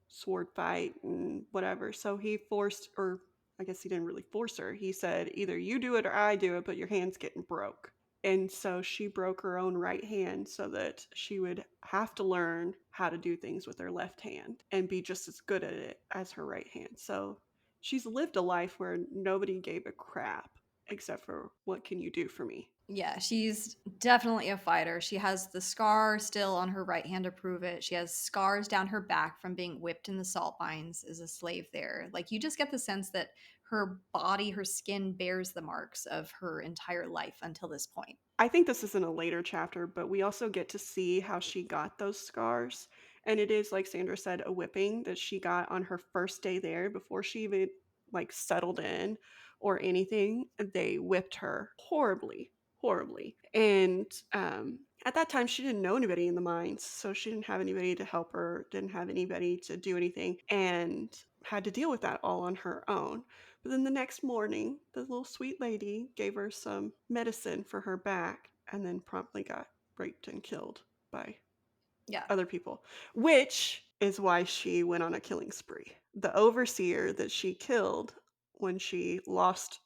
sword fight and whatever. So he forced, or I guess he didn't really force her. He said, either you do it or I do it, but your hand's getting broke. And so she broke her own right hand so that she would have to learn how to do things with her left hand and be just as good at it as her right hand. So she's lived a life where nobody gave a crap except for what can you do for me? Yeah, she's definitely a fighter. She has the scar still on her right hand to prove it. She has scars down her back from being whipped in the salt mines as a slave there. Like, you just get the sense that her body, her skin bears the marks of her entire life until this point. I think this is in a later chapter, but we also get to see how she got those scars. And it is, like Sandra said, a whipping that she got on her first day there before she even like settled in or anything. They whipped her horribly, horribly. And at that time, she didn't know anybody in the mines, so she didn't have anybody to help her, didn't have anybody to do anything, and had to deal with that all on her own. But then the next morning, the little sweet lady gave her some medicine for her back and then promptly got raped and killed by Yeah. other people, which is why she went on a killing spree. The overseer that she killed when she lost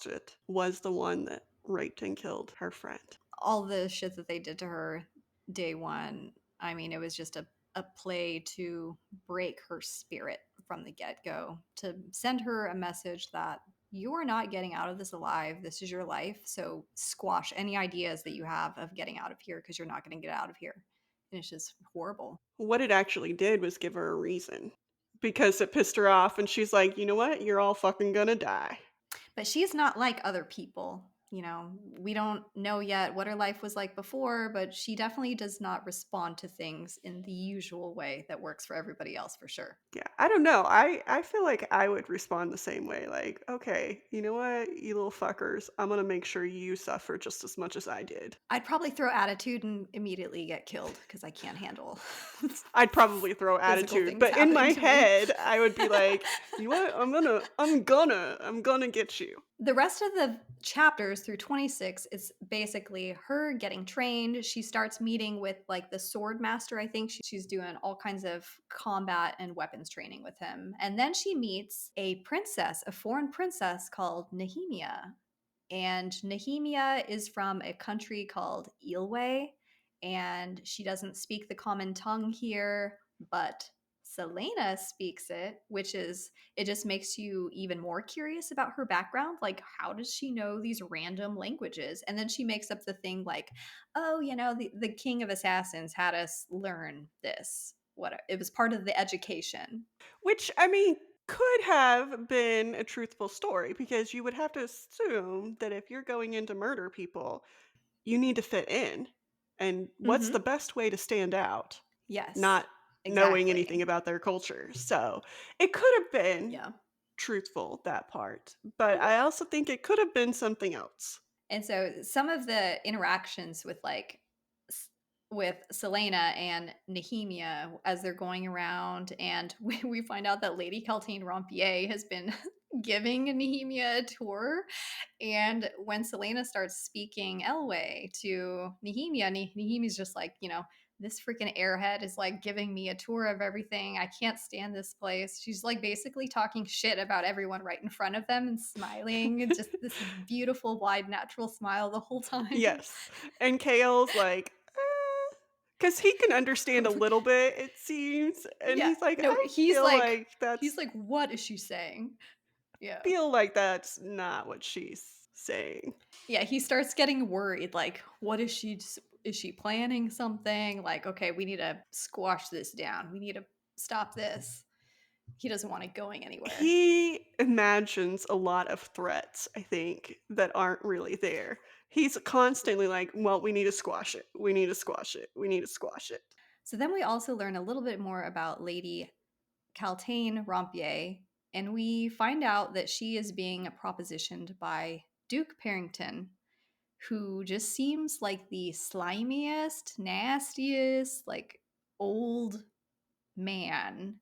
it was the one that raped and killed her friend. All the shit that they did to her day one, I mean, it was just a play to break her spirit from the get go, to send her a message that you are not getting out of this alive. This is your life. So squash any ideas that you have of getting out of here because you're not going to get out of here. And it's just horrible. What it actually did was give her a reason because it pissed her off and she's like, "You know what? You're all fucking gonna die." But she's not like other people. We don't know yet what her life was like before, but she definitely does not respond to things in the usual way that works for everybody else for sure. Yeah, I don't know. I feel like I would respond the same way. Like, okay, you know what, you little fuckers, I'm gonna make sure you suffer just as much as I did. I'd probably throw attitude and immediately get killed because I can't handle I'd probably throw physical attitude, things but in happening my to me. head, I would be like, you know what, I'm gonna get you. The rest of the chapters through 26 is basically her getting trained. She starts meeting with like the sword master. I think she's doing all kinds of combat and weapons training with him. And then she meets a princess, a foreign princess called Nehemia. And Nehemia is from a country called Ilwe, and she doesn't speak the common tongue here, but Celaena speaks it, which is, it just makes you even more curious about her background. Like, how does she know these random languages? And then she makes up the thing like, oh, the king of assassins had us learn this. what it was part of the education. Which, I mean, could have been a truthful story because you would have to assume that if you're going in to murder people, you need to fit in. And what's the Mhm. best way to stand out? Yes. Not knowing anything Exactly. about their culture. So, it could have been Yeah. truthful, that part, but Mhm. I also think it could have been something else. And so some of the interactions with s- with Selena and Nehemia as they're going around, and we find out that Lady Caltaine Rompier has been giving Nehemia a tour. And when Selena starts speaking Elway to Nehemia, Nehemia's just like, this freaking airhead is like giving me a tour of everything. I can't stand this place. She's like basically talking shit about everyone right in front of them and smiling. Just this beautiful, wide, natural smile the whole time. Yes, and Kale's like, because he can understand a little bit, it seems, and Yeah. he's like, No, "I feel like he's like, what is she saying? Yeah. that's not what she's saying." Yeah, he starts getting worried, like, what is she planning something? Like, okay, we need to squash this down. We need to stop this. He doesn't want it going anywhere. He imagines a lot of threats, I think, that aren't really there. He's constantly like, "Well, we need to squash it. We need to squash it. We need to squash it." So then we also learn a little bit more about Lady Caltaine Rompier, and we find out that she is being propositioned by Duke Parrington, who just seems like the slimiest, nastiest, like old man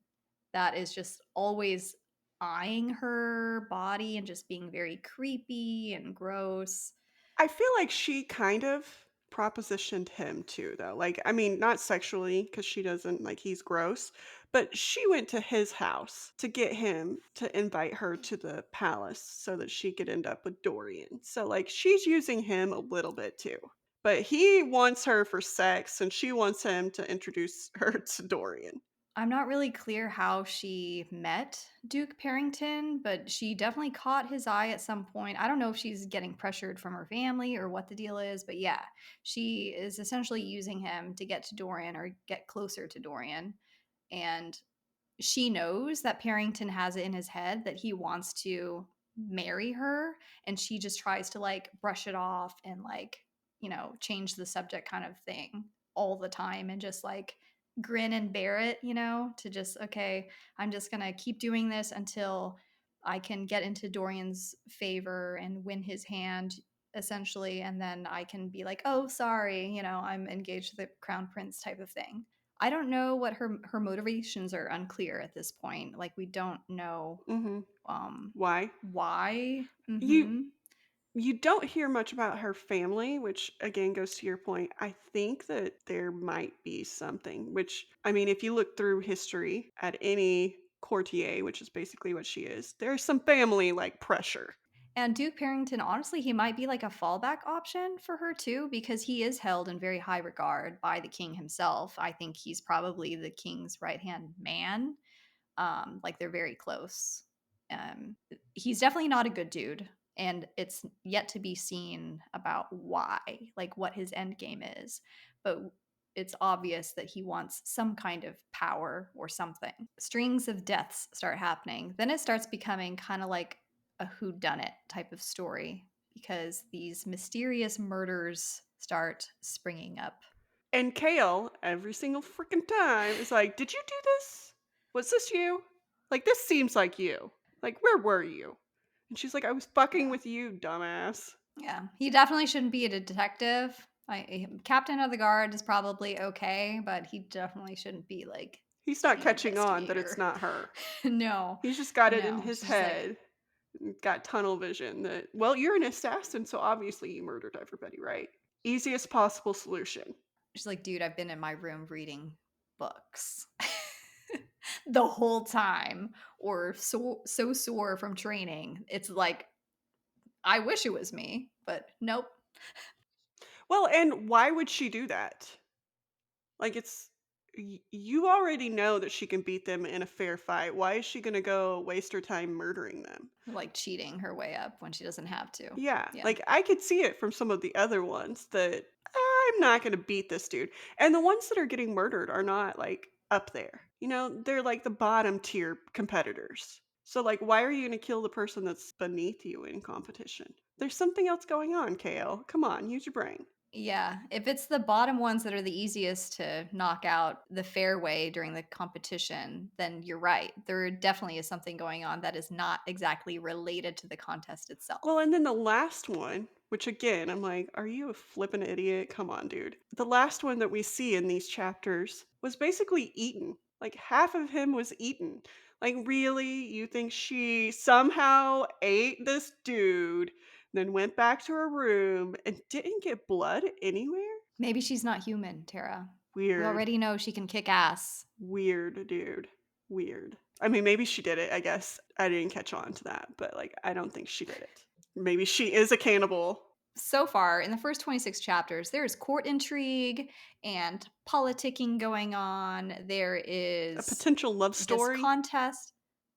that is just always eyeing her body and just being very creepy and gross. I feel like she kind of propositioned him too, though. Like, I mean, not sexually, because she doesn't like he's gross, but she went to his house to get him to invite her to the palace so that she could end up with Dorian. So, like, she's using him a little bit too. But he wants her for sex, and she wants him to introduce her to Dorian. I'm not really clear how she met Duke Parrington, but she definitely caught his eye at some point. I don't know if she's getting pressured from her family or what the deal is, but yeah, she is essentially using him to get to Dorian or get closer to Dorian. And she knows that Parrington has it in his head that he wants to marry her, and she just tries to like brush it off and like, change the subject kind of thing all the time and just like grin and bear it, to just okay, I'm just going to keep doing this until I can get into Dorian's favor and win his hand essentially, and then I can be like, "Oh, sorry, I'm engaged to the crown prince" type of thing. I don't know what her motivations are unclear at this point. Like we don't know Mhm. um Why? why. You Mhm. You don't hear much about her family, which again goes to your point. I think that there might be something, which, I mean, if you look through history at any courtier, which is basically what she is, there's some family like pressure. And Duke Parrington, honestly, he might be like a fallback option for her too, because he is held in very high regard by the king himself. I think he's probably the king's right hand man. Like they're very close. He's definitely not a good dude, and it's yet to be seen about why, like what his end game is. But it's obvious that he wants some kind of power or something. Strings of deaths start happening. Then it starts becoming kind of like a whodunit type of story because these mysterious murders start springing up. And Kale, every single freaking time, is like, "Did you do this? Was this you? Like, this seems like you. Like, where were you?" And she's like, "I was fucking Yeah. with you, dumbass." Yeah, he definitely shouldn't be a detective. Captain of the guard is probably okay, but he definitely shouldn't be like He's not an catching on that it's investigator. not her. No, He's just got it in no. his She's like, head, got tunnel vision that, well, you're an assassin, so obviously you murdered everybody, right? Easiest possible solution. dude, I've been in my room reading books the whole time, or so sore from training. It's like I wish it was me, but nope. Well, and why would she do that? Like, you already know that she can beat them in a fair fight. Why is she going to go waste her time murdering them? Like cheating her way up when she doesn't have to. Yeah, Yeah. like I could see it from some of the other ones that I'm not going to beat this dude. And the ones that are getting murdered are not like up there. You know, they're like the bottom tier competitors. So, like, why are you going to kill the person that's beneath you in competition? There's something else going on, Kale. Come on, use your brain. Yeah, if it's the bottom ones that are the easiest to knock out the fair way during the competition, then you're right. There definitely is something going on that is not exactly related to the contest Well, itself. and then the last one, which again, I'm like, are you a flippin' idiot? Come on, dude. The last one that we see in these chapters was basically eaten. Like half of him was eaten. Like, really? You think she somehow ate this dude, then went back to her room and didn't get blood anywhere? Maybe she's not human, Tara. We Weird. already know she can kick ass. Weird, dude. Weird. I mean, maybe she did it, I guess. I didn't catch on to that, but like, I don't think she did it. Maybe she is a cannibal. So far, in the first 26 chapters, there is court intrigue and politicking going on. There A is potential love this story? contest.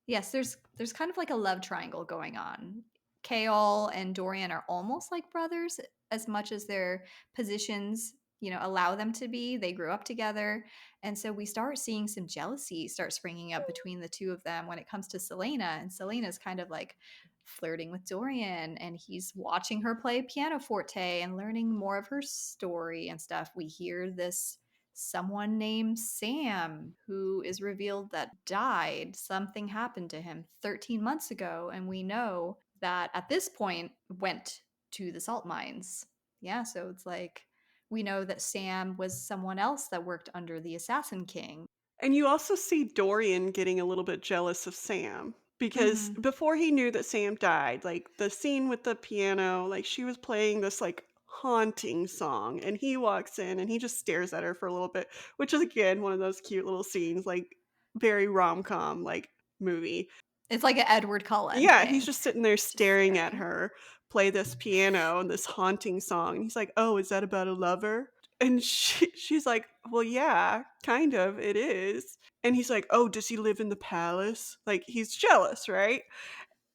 Yes, there's kind of like a love triangle going on. Chaol and Dorian are almost like brothers as much as their positions, allow them to be. They grew up together. And so we start seeing some jealousy start springing up between the two of them when it comes to Celaena. And Celaena's kind of like flirting with Dorian and he's watching her play pianoforte and learning more of her story and stuff. We hear this someone named Sam who is revealed that died. Something happened to him 13 months ago, and we know that at this point went to the salt mines. Yeah, so it's like we know that Sam was someone else that worked under the Assassin King. And you also see Dorian getting a little bit jealous of Sam because Mm-hmm. before he knew that Sam died, like the scene with the piano, like she was playing this like haunting song and he walks in and he just stares at her for a little bit, which is again one of those cute little scenes, like very rom-com like movie. It's like an Edward Cullen Yeah, he's thing. just sitting there Just staring at staring. her play this piano and this haunting song. And he's like, "Oh, is that about a lover?" And she's like, "Well, yeah, kind of. It is." And he's like, "Oh, does he live in the palace?" Like he's jealous, right?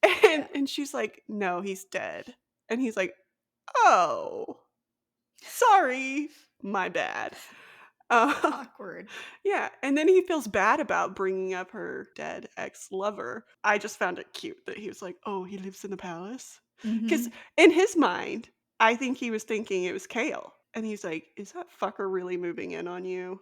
And Yeah. she's like, "No, he's dead." And he's like, "Oh, sorry, my bad." Uh, Awkward. yeah, and then he feels bad about bringing up her dead ex-lover. I just found it cute that he was like, "Oh, he lives in the palace?" Because Mm-hmm. in his mind, I think he was thinking it was Kale, and he's like, "Is that fucker really moving in on you?"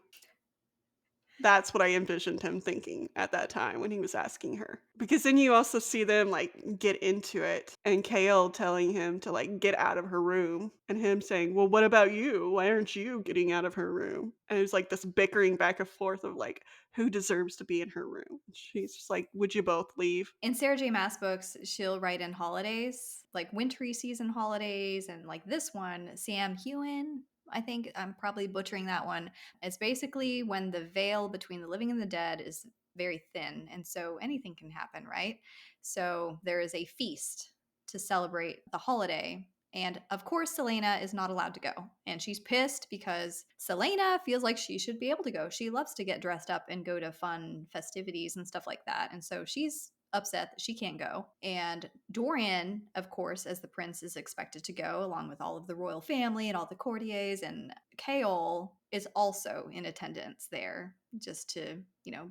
That's what I envisioned him thinking at that time when he was asking her. Because then you also see them, like, get into it, and Kale telling him to, like, get out of her room, and him saying, "Well, what about you? Why aren't you getting out of her room?" And it's like this bickering back and forth of, like, who deserves to be in her room. She's just like, "Would you both leave?" In Sarah J Maas books, she'll write in holidays, like wintry season holidays, and like this one, Sam Hewen. I think I'm probably butchering that one. It's basically when the veil between the living and the dead is very thin, and so anything can happen, right? So there is a feast to celebrate the holiday. And of course, Celaena is not allowed to go. And she's pissed because Celaena feels like she should be able to go. She loves to get dressed up and go to fun festivities and stuff like that. And so she's upset that she can't go. And Dorian, of course, as the prince, is expected to go along with all of the royal family and all the courtiers. And Chaol is also in attendance there just to,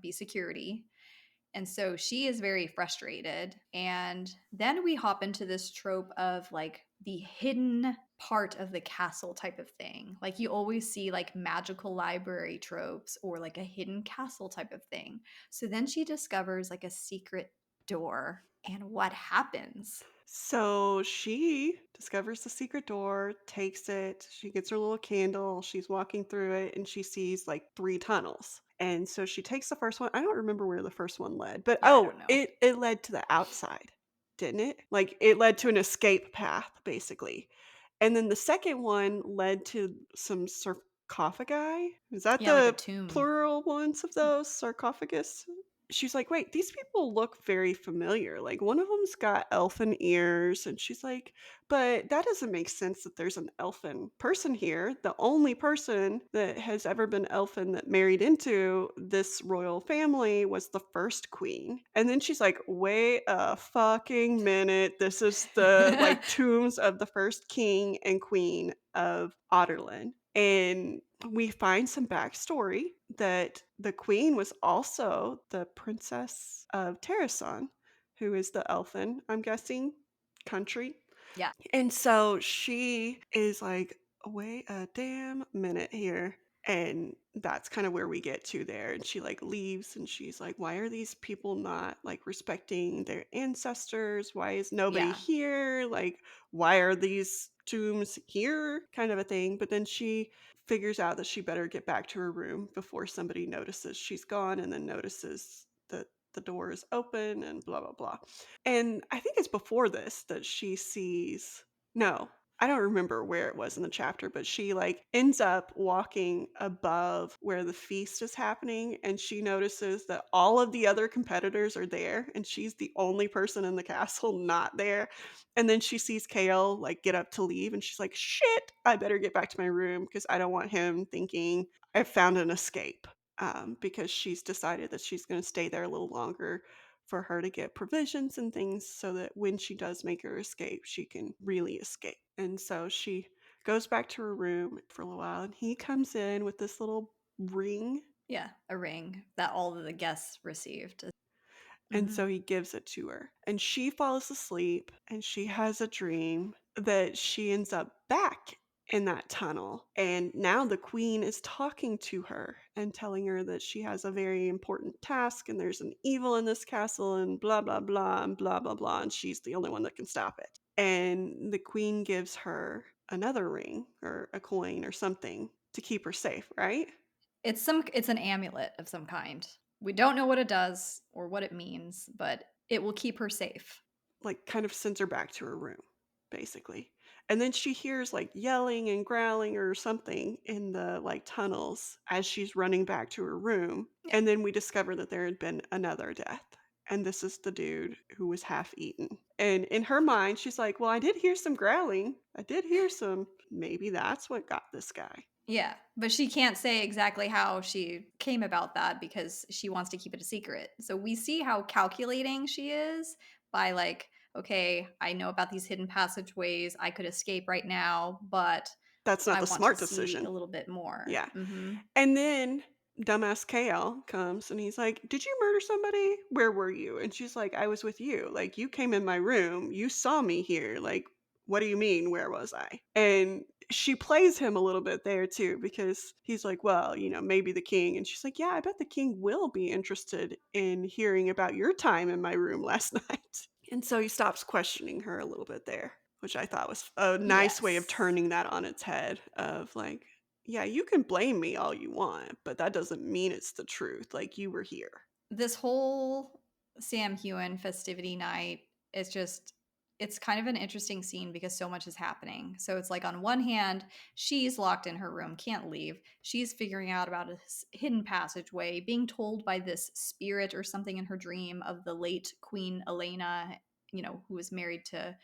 be security. And so she is very frustrated. And then we hop into this trope of like the hidden part of the castle type of thing. Like you always see like magical library tropes or like a hidden castle type of thing. So then she discovers like a secret door. And what happens? So she discovers the secret door, takes it, she gets her little candle, she's walking through it, and she sees like 3 tunnels. And so she takes the first one. I don't remember where the first one led, but Yeah, I don't know. it led to the outside, didn't it? Like it led to an escape path, basically. And then the second one led to some sarcophagi. Is that Yeah, like a the tomb. plural ones of those? Sarcophagus? She's like, "Wait, these people look very familiar. Like one of them's got elfin ears." And she's like, "But that doesn't make sense that there's an elfin person here. The only person that has ever been elfin that married into this royal family was the first queen." And then she's like, "Wait a fucking minute. This is the like tombs of the first king and queen of Otterlin." And we find some backstory that the queen was also the princess of Tera, who is the elfin, I'm guessing, country. Yeah. And so she is like, "Wait a damn minute here." And that's kind of where we get to there. And she like leaves and she's like, "Why are these people not like respecting their ancestors? Why is nobody Yeah. here? Like, why are these tombs here?" Kind of a thing. But then she figures out that she better get back to her room before somebody notices she's gone and then notices that the door is open and blah, blah, blah. And I think it's before this that she sees no, I don't remember where it was in the chapter, but she, like, ends up walking above where the feast is happening, and she notices that all of the other competitors are there, and she's the only person in the castle not there. And then she sees Chaol, like, get up to leave, and she's like, "Shit, I better get back to my room because I don't want him thinking I've found an escape." Because she's decided that she's gonna stay there a little longer for her to get provisions and things so that when she does make her escape, she can really escape. And so she goes back to her room for a little while and he comes in with this little ring. Yeah. A ring that all of the guests received. And Hmm. so he gives it to her. And she falls asleep and she has a dream that she ends up back in that tunnel. And now the queen is talking to her and telling her that she has a very important task and there's an evil in this castle and blah, blah, blah, and blah, blah, blah. And she's the only one that can stop it. And the queen gives her another ring or a coin or something to keep her safe, right? It's an amulet of some kind. We don't know what it does or what it means, but it will keep her safe. Like, kind of sends her back to her room, basically. And then she hears, like, yelling and growling or something in the, like, tunnels as she's running back to her room, Yeah. and then we discover that there had been another death, and this is the dude who was half eaten. And in her mind, she's like, "Well, I did hear some growling. I did hear some maybe that's what got this guy." Yeah, but she can't say exactly how she came about that because she wants to keep it a secret. So we see how calculating she is by like, okay, I know about these hidden passageways. I could escape right now, but That's not I the want to smart see a decision. little bit more. Yeah. Mhm. And then dumbass Kale comes and he's like, "Did you murder somebody? Where were you?" And she's like, "I was with you. Like, you came in my room. You saw me here. Like, what do you mean, where was I?" And she plays him a little bit there too because he's like, "Well, maybe the king." And she's like, "Yeah, I bet the king will be interested in hearing about your time in my room last night." And so he stops questioning her a little bit there, which I thought was a nice way of Yes. turning that on its head of like, yeah, you can blame me all you want, but that doesn't mean it's the truth. Like, you were here. This whole Sam Hewen festivity night is just it's kind of an interesting scene because so much is happening. So it's like on one hand, she's locked in her room, can't leave. She's figuring out about a hidden passageway, being told by this spirit or something in her dream of the late Queen Elena, who was married to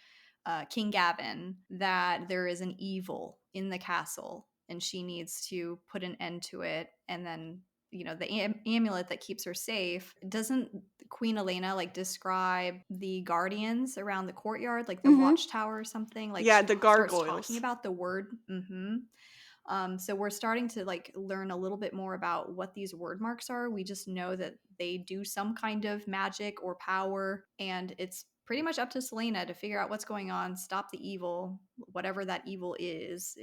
King Gavin, that there is an evil in the castle and she needs to put an end to it. And then the amulet that keeps her safe. Doesn't Queen Elena like describe the guardians around the courtyard, like the Hmm. watchtower or something? Like Yeah, she the starts talking gargoyles. about the word. So we're starting to like learn a little bit more about what these word marks are. We just know that they do some kind of magic or power, and it's pretty much up to Celaena to figure out what's going on, stop the evil, whatever that evil is.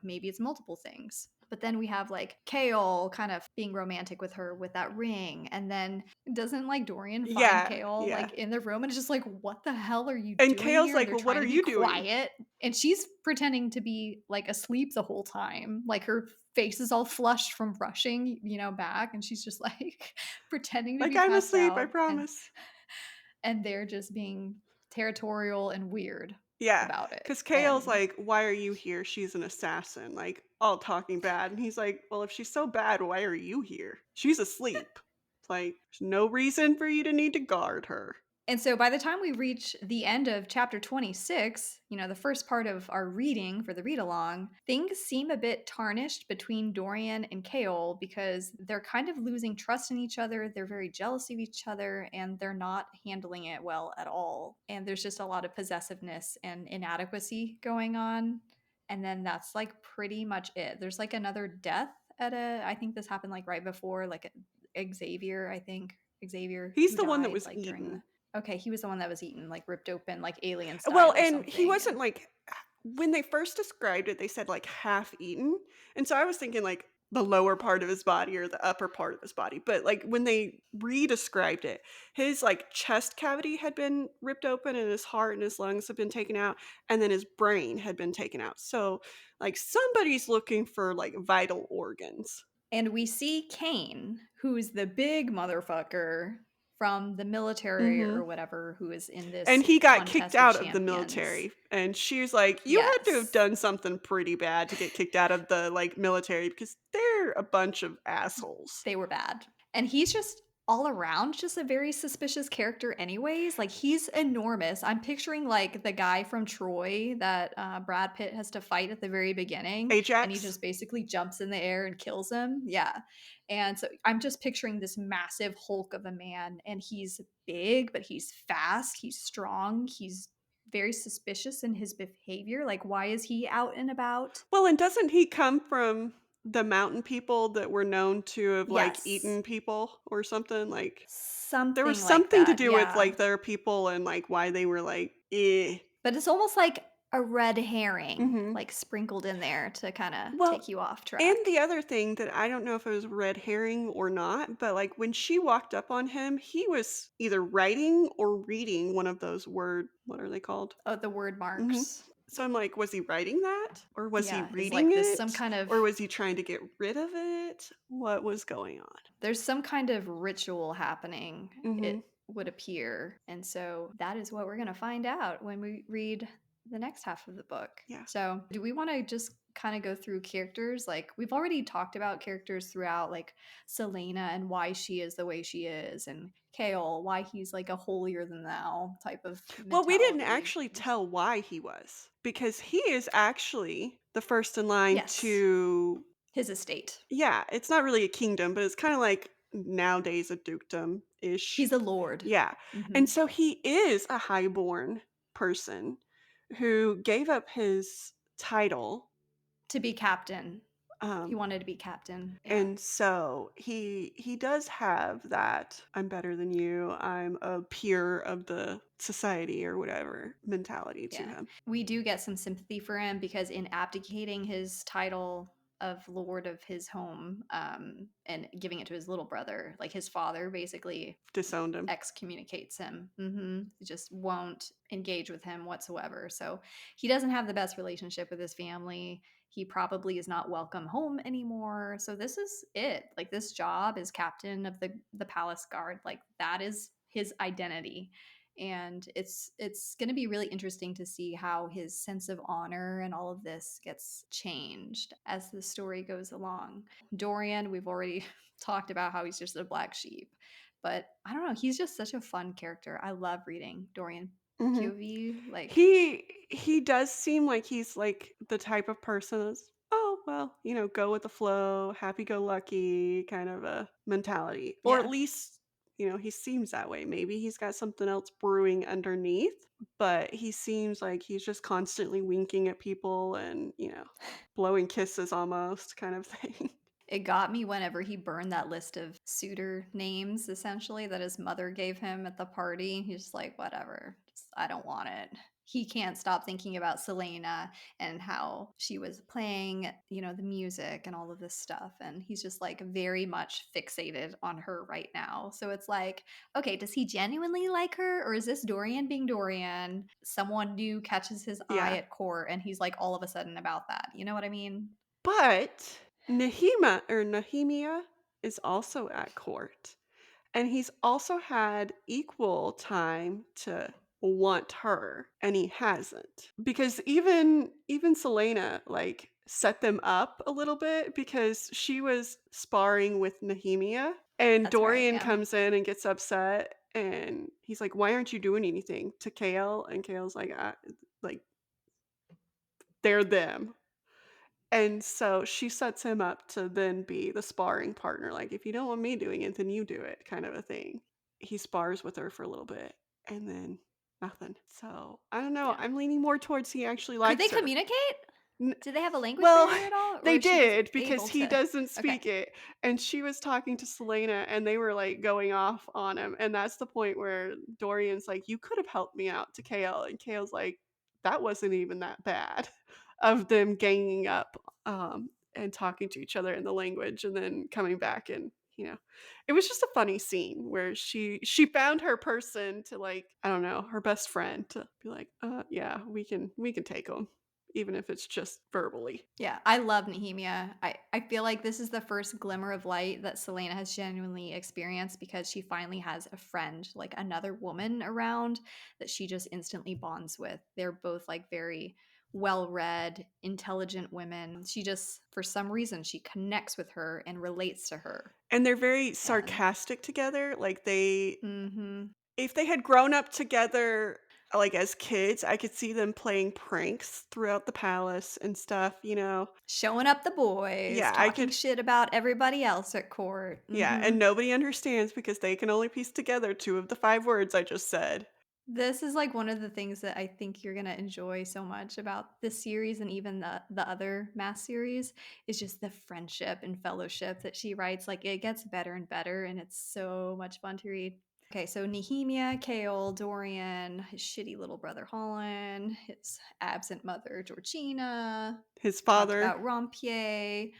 Maybe it's multiple things. But then we have like Chaol kind of being romantic with her with that ring. And then doesn't like Dorian find Yeah, Chaol yeah. like in the room and it's just like, what the hell are you And doing Kale's here? And like, they're "Well, what trying are to be you doing?" quiet. And she's pretending to be like asleep the whole time. Like her face is all flushed from rushing, back. And she's just like pretending to Like, be "I'm passed asleep, I out. promise." And they're just being territorial and weird Yeah, about it. because Kale's And like, "Why are you here? She's an assassin." Like, all talking bad. And he's like, "Well, if she's so bad, why are you here? She's asleep. Like, there's no reason for you to need to guard her." And so by the time we reach the end of chapter 26, the first part of our reading for the read along, things seem a bit tarnished between Dorian and Chaol because they're kind of losing trust in each other. They're very jealous of each other and they're not handling it well at all. And there's just a lot of possessiveness and inadequacy going on. And then that's like pretty much it. There's like another death I think this happened like right before, like Xavier, I think. Xavier He's who the one that died was like during eaten. the. Okay, he was the one that was eaten, like ripped open, like alien Well, style or and he something. wasn't And like when they first described it, they said like half eaten. And so I was thinking like the lower part of his body or the upper part of his body. But like when they re-described it, his like chest cavity had been ripped open and his heart and his lungs had been taken out and then his brain had been taken out. So like somebody's looking for like vital organs. And we see Kane, who's the big motherfucker from the military or Mhm. whatever, who is in And this he got kicked contest of out of the champions. military, and she was like, "You had to have Yes. done something pretty bad to get kicked out of the, like, military because they're a bunch of assholes." They were bad. And he's just all around just a very suspicious character anyways. Like he's enormous. I'm picturing like the guy from Troy that Brad Pitt has to fight at the very beginning and he Ajax? just basically jumps in the air and kills him. Yeah. And so I'm just picturing this massive hulk of a man and he's big, but he's fast, he's strong, he's very suspicious in his behavior. Like why is he out and about? Well, and doesn't he come from the mountain people that were known to have, like, Yes. eaten people or something? Like, there was Something like something to that. do with, Yeah. like, their people and, like, why they were like, "Eh." But it's almost like a red herring, Mhm. like, sprinkled in there to kinda Well, take you off and track. the other thing that I don't know if it was red herring or not, but, like, when she walked up on him, he was either writing or reading one of those what are they called? Oh, the word Mhm. marks. So I'm like, was he writing that? Or was he Yeah, is, reading like, this some it? kind of Or was he trying to get rid of it? What was going on? there's some kind of ritual happening, Mhm. it would appear, and so that is what we're gonna find out when we read the next half of the book. Yeah. So, do we wanna just kinda go through characters? Like, we've already talked about characters throughout, like, Celaena and why she is the way she is, and Chaol, why he's, like, a holier than thou type of Well, we didn't mentality. actually tell why he was, because he is actually the first in line Yes, to his estate. yeah, it's not really a kingdom, but it's kinda like nowadays a dukedom-ish. He's a lord. Yeah, and Mhm. so he is a highborn person who gave up his title, To be captain. He um, wanted to be captain, yeah. and so he does have that "I'm better than you, I'm a peer of the society," or whatever mentality to Yeah. him. We do get some sympathy for him because in abdicating his title of lord of his home, and giving it to his little brother, like his father basically Disowned him. excommunicates him. He just won't engage with him whatsoever. So he doesn't have the best relationship with his family. He probably is not welcome home anymore. So this is it. Like this job as captain of the palace guard, like that is his identity. And it's going to be really interesting to see how his sense of honor and all of this gets changed as the story goes along. Dorian, we've already talked about how he's just a black sheep, but I don't know, he's just such a fun character. I love reading Dorian Mhm. POV. Like, He does seem like he's, like, the type of person that's, "Oh, well, go with the flow, happy-go-lucky," kind of a mentality, or at yeah, least, he seems that way. Maybe he's got something else brewing underneath, but he seems like he's just constantly winking at people and, blowing kisses almost kind of thing. it got me whenever he burned that list of suitor names essentially that his mother gave him at the party. He's just like, whatever, just, I don't want it. He can't stop thinking about Celaena and how she was playing, the music and all of this stuff. And he's just like very much fixated on her right now. So it's like, okay, does he genuinely like her? Or is this Dorian being Dorian? Someone new catches his eye Yeah. at court and he's like all of a sudden about that. You know what I mean? But Nehemia is also at court. And he's also had equal time to want her, and he hasn't. Because even Selena, like, set them up a little bit because she was sparring with Nehemia, and That's right. Dorian Yeah. comes in and gets upset, and he's like, "Why aren't you doing anything?" to Kale, and Kale's like, like, "They're them." And so she sets him up to then be the sparring partner, like, "If you don't want me doing it, then you do it," kind of a thing. He spars with her for a little bit, and then nothing. So, I don't know, Yeah. I'm leaning more towards he actually Could they likes her. communicate? N Did they have a language well, barrier at all, or they is she just did because able he to doesn't Okay. speak it, and she was talking to Celaena, and they were, like, going off on him, and that's the point where Dorian's like, "You could have helped me out," to Chaol, and Chaol's like, "That wasn't even that bad," of them ganging up, and talking to each other in the language and then coming back and, you know it was just a funny scene where she found her person to, like, I don't know, her best friend to be like, yeah, we can take him, even if it's just verbally." Yeah, I love Nehemia. I feel like this is the first glimmer of light that Celaena has genuinely experienced because she finally has a friend, like another woman around that she just instantly bonds with. They're both like very well-read, intelligent women. She just for some reason she connects with her and relates to her. And they're very And sarcastic together, like, they mhm. if they had grown up together, like, as kids, I could see them playing pranks throughout the palace and stuff, you know? Showing up the boys, Yeah, I talking could shit about everybody else at court. yeah, and Mhm. nobody understands because they can only piece together 2 of the 5 words I just said. This is, like, one of the things that I think you're gonna enjoy so much about this series and even the other Mass series is just the friendship and fellowship that she writes, like, it gets better and better, and it's so much fun to read. Okay, so Nehemia, Chaol, Dorian, his shitty little brother Holland, his absent mother Georgina, His talked father about Rompier,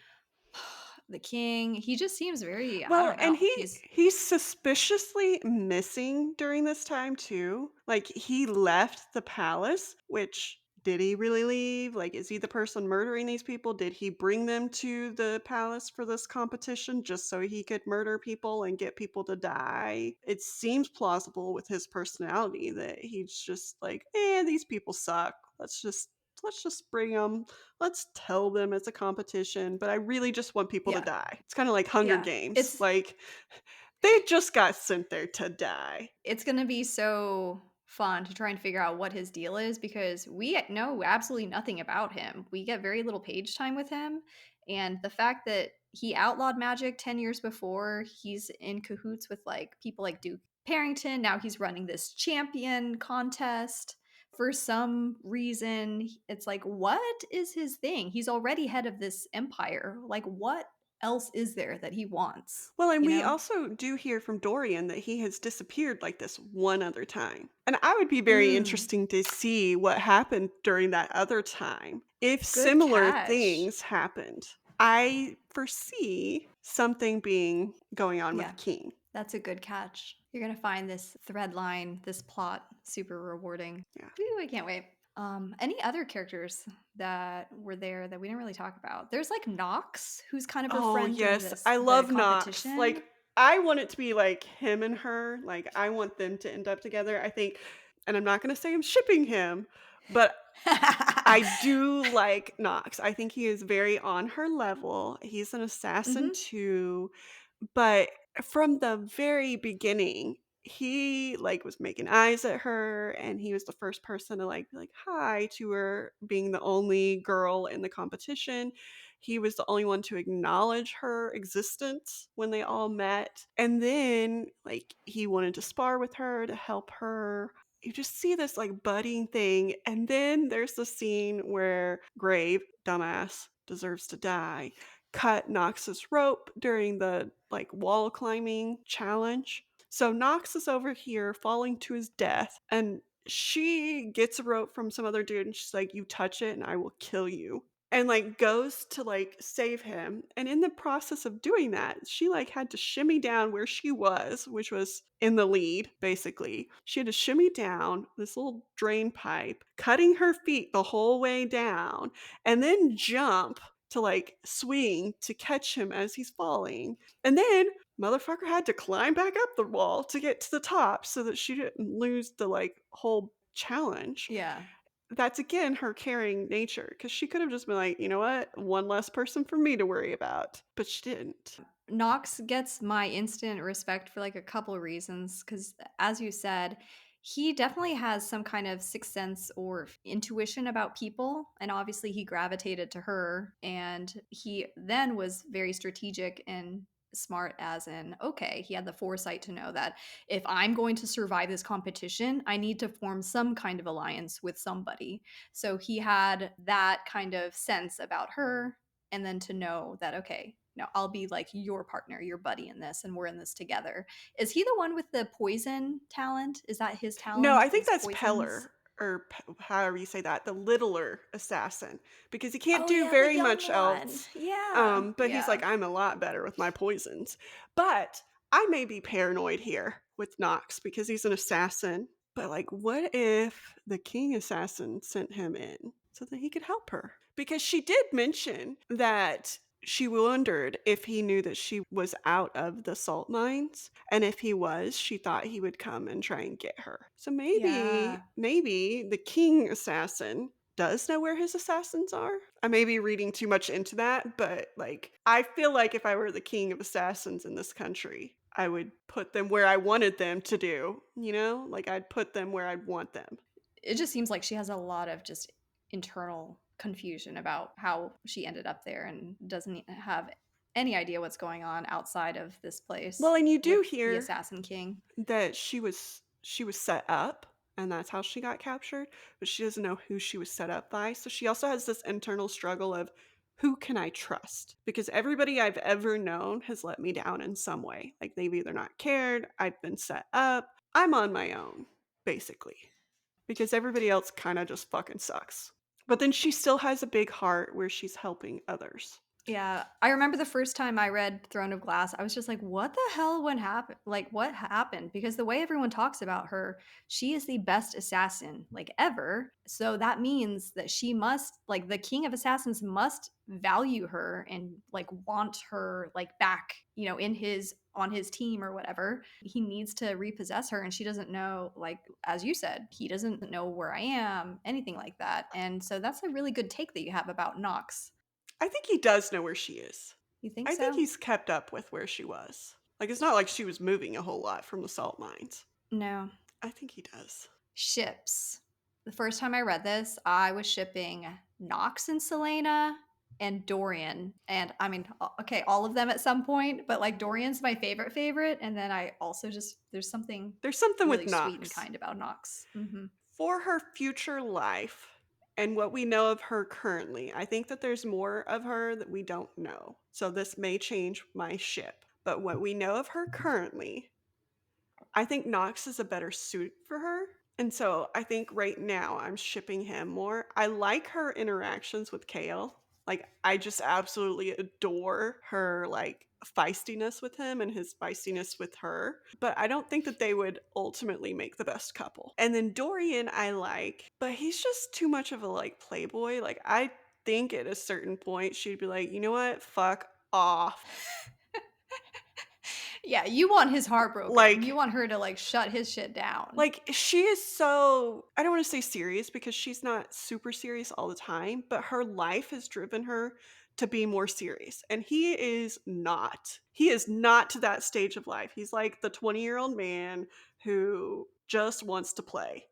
the king. He just seems very I well, don't and know, he's he's suspiciously missing during this time too. Like, he left the palace, which did he really leave? Like, is he the person murdering these people? Did he bring them to the palace for this competition just so he could murder people and get people to die? It seems plausible with his personality that he's just like, these people suck. Let's just bring them. Let's tell them it's a competition, but I really just want people to yeah, die. It's kinda like Hunger yeah. Games, It's like, they just got sent there to die. It's gonna be so fun to try and figure out what his deal is because we know absolutely nothing about him. We get very little page time with him, and the fact that he outlawed magic 10 years before, he's in cahoots with, like, people like Duke Parrington, now he's running this champion contest for some reason. It's like, what is his thing? He's already head of this empire. Like, what else is there that he wants, Well, and you we know? also do hear from Dorian that he has disappeared like this one other time. And I would be very Mm, interesting to see what happened during that other time. If good similar catch. things happened, I foresee something being going on with Yeah, the king. that's a good catch. You're gonna find this thread line, this plot super rewarding. Yeah. Ooh, I can't wait. Any other characters that were there that we didn't really talk about? There's like Nox, who's kind of her Oh, friend during yes. this I the love Knox. competition. Like, I want it to be like him and her. Like, I want them to end up together. I think, and I'm not going to say I'm shipping him, but I do like Knox. I think he is very on her level. He's an assassin hmm too, but from the very beginning, he, like, was making eyes at her, and he was the first person to, like, be like, "Hi," to her, being the only girl in the competition. He was the only one to acknowledge her existence when they all met, and then, like, he wanted to spar with her to help her. You just see this, like, budding thing, and then there's the scene where Grave, dumbass, deserves to die, cut Nox's rope during the, like, wall climbing challenge. So Nox is over here falling to his death, and she gets a rope from some other dude, and she's like, "You touch it and I will kill you." And, like, goes to, like, save him, and in the process of doing that, she, like, had to shimmy down where she was, which was in the lead, basically. She had to shimmy down this little drain pipe, cutting her feet the whole way down, and then jump to, like, swing to catch him as he's falling. And then motherfucker had to climb back up the wall to get to the top so that she didn't lose the, like, whole challenge. Yeah. That's again her caring nature because she could have just been like, "You know what? One less person for me to worry about." But she didn't. Nox gets my instant respect for like a couple of reasons because as you said, he definitely has some kind of sixth sense or intuition about people, and obviously he gravitated to her, and he then was very strategic in smart as in, okay, he had the foresight to know that if I'm going to survive this competition, I need to form some kind of alliance with somebody. So he had that kind of sense about her, and then to know that, okay, no, I'll be like your partner, your buddy in this, and we're in this together. Is he the one with the poison talent? Is that his No, talent? I think Is that's poisons? Peller, or however you say that, the littler assassin, because he can't Oh do yeah, the very young much one. else. Yeah. But he's Yeah. like, I'm a lot better with my poisons. But I may be paranoid here with Knox because he's an assassin. But like, what if the king assassin sent him in so that he could help her? Because she did mention that she wondered if he knew that she was out of the salt mines, and if he was, she thought he would come and try and get her. So Yeah. maybe the king assassin does know where his assassins are. I may be reading too much into that, but like I feel like if I were the king of assassins in this country, I would put them where I wanted them to do, you know? Like I'd put them where I'd want them. It just seems like she has a lot of just internal confusion about how she ended up there and doesn't have any idea what's going on outside of this Well, place and you with do the hear Assassin King. that she was set up, and that's how she got captured, but she doesn't know who she was set up by, so she also has this internal struggle of, "Who can I trust?" Because everybody I've ever known has let me down in some way, like, they've either not cared, I've been set up, I'm on my own, basically, because everybody else kinda just fucking sucks. But then she still has a big heart where she's helping others. Yeah, I remember the first time I read Throne of Glass, I was just like, "What the hell went happen? Like, what happened?" Because the way everyone talks about her, she is the best assassin like ever. So that means that she must, like, the King of Assassins must value her and like want her like back, in his on his team or whatever. He needs to repossess her, and she doesn't know, like as you said, he doesn't know where I am, anything like that. And so that's a really good take that you have about Knox. I think he does know where she is. You think I think so? he's kept up with where she was. Like, it's not like she was moving a whole lot from the salt mines. No. I think he does. Ships. The first time I read this, I was shipping Nox and Celaena and Dorian. And I mean, okay, all of them at some point, but like Dorian's my favorite. And then I also just, there's something There's something with really sweet and Knox. kind about Nox. For her future life and what we know of her currently, I think that there's more of her that we don't know. So this may change my ship. But what we know of her currently, I think Knox is a better suit for her. And so I think right now I'm shipping him more. I like her interactions with Kale. Like I just absolutely adore her like feistiness with him and his feistiness with her. But I don't think that they would ultimately make the best couple. And then Dorian I like, but he's just too much of a like playboy. Like I think at a certain point she'd be like, "You know what? Fuck off." Yeah, you want his heart broken. You Like want her to like shut his shit down. Like, she is so I don't wanna say serious because she's not super serious all the time, but her life has driven her to be more serious, and he is not. He is not to that stage of life. He's like the 20-year-old man who just wants to play.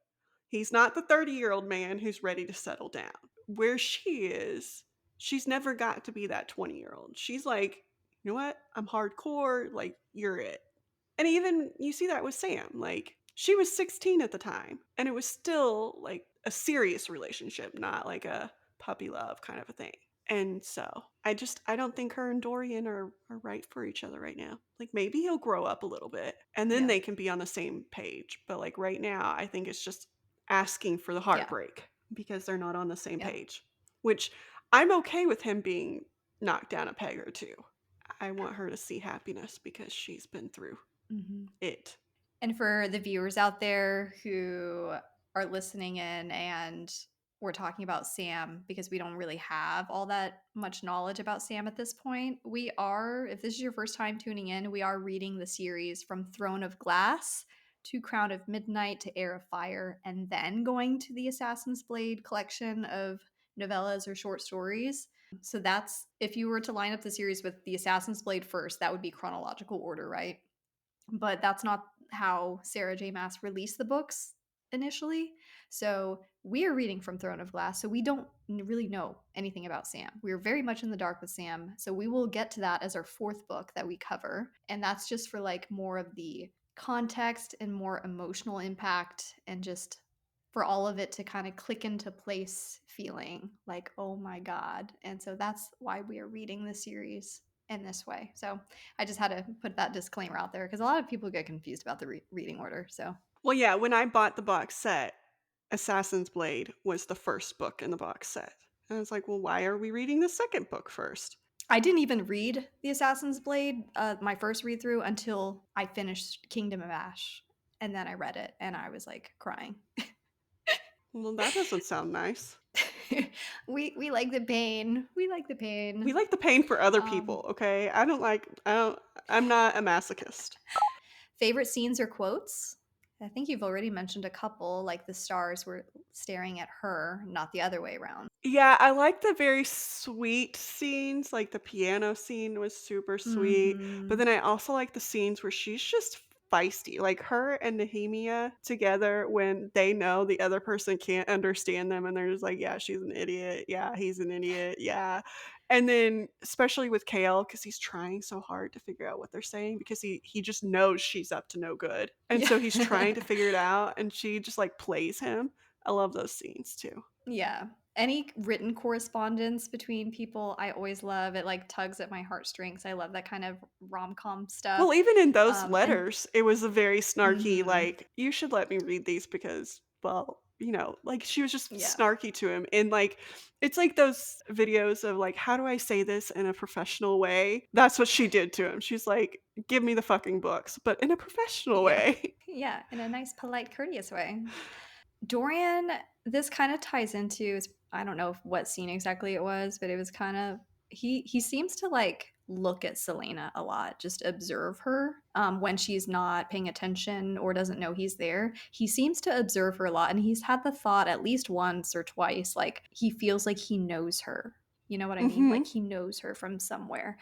He's not the 30-year-old man who's ready to settle down. Where she is, she's never got to be that 20-year-old. She's like, "You know what? I'm hardcore, like, you're it." And even you see that with Sam, like, she was 16 at the time, and it was still, like, a serious relationship, not like a puppy love kind of a thing. And so, I don't think her and Dorian are right for each other right now. Like, maybe he'll grow up a little bit, and then Yeah. they can be on the same page, but, like, right now, I think it's just asking for the Yeah. heartbreak because they're not on the same Yeah. page, which I'm okay with him being knocked down a peg or 2. I want her to see happiness because she's been through hmm it. And for the viewers out there who are listening in and we're talking about Sam because we don't really have all that much knowledge about Sam at this point, we are, if this is your first time tuning in, we are reading the series from Throne of Glass to Crown of Midnight to Heir of Fire, and then going to the Assassin's Blade collection of novellas or short stories. So that's, if you were to line up the series with the Assassin's Blade first, that would be chronological order, right? But that's not how Sarah J Maas released the books. initially. So we are reading from Throne of Glass, so we don't really know anything about Sam. We're very much in the dark with Sam, so we will get to that as our fourth book that we cover, and that's just for like more of the context and more emotional impact, and just for all of it to kind of click into place, feeling like, oh my god. And so that's why we are reading the series in this way. So I just had to put that disclaimer out there because a lot of people get confused about the reading order. So Well, yeah, when I bought the box set, Assassin's Blade was the first book in the box set. And I was like, well, why are we reading the second book first? I didn't even read The Assassin's Blade, my first read through, until I finished Kingdom of Ash. And then I read it and I was like crying. Well, that doesn't sound nice. We like the pain. We like the pain. We like the pain for other Um, people, okay? I'm not a masochist. Favorite scenes or quotes? I think you've already mentioned a couple, like the stars were staring at her, not the other way around. Yeah, I like the very sweet scenes, like the piano scene was super sweet, but Mm-hmm. then I also like the scenes where she's just feisty, like her and Nehemia together when they know the other person can't understand them and they're just like, "Yeah, she's an idiot. Yeah, he's an idiot. Yeah." And then especially with Kale because he's trying so hard to figure out what they're saying because he just knows she's up to no good. And Yeah. so he's trying to figure it out and she just like plays him. I love those scenes too. Yeah. Any written correspondence between people, I always love it. Like tugs at my heartstrings. I love that kind of rom com Well, stuff. even in those And letters, it was a very snarky, mm-hmm. like, "You should let me read these because, well, like, she was just Yeah, snarky to him, and, like, it's like those videos of, like, "How do I say this in a professional way?" That's what she did to him. She's like, "Give me the fucking books, but in a professional yeah, way." yeah, in a nice, polite, courteous way. Dorian, this kind of ties into, I don't know what scene exactly it was, but it was kind of, he seems to like look at Celaena a lot, just observe her when she's not paying attention or doesn't know he's there. He seems to observe her a lot, and he's had the thought at least once or twice, like he feels like he knows her. You know what I mean? Like Mhm. he knows her from somewhere.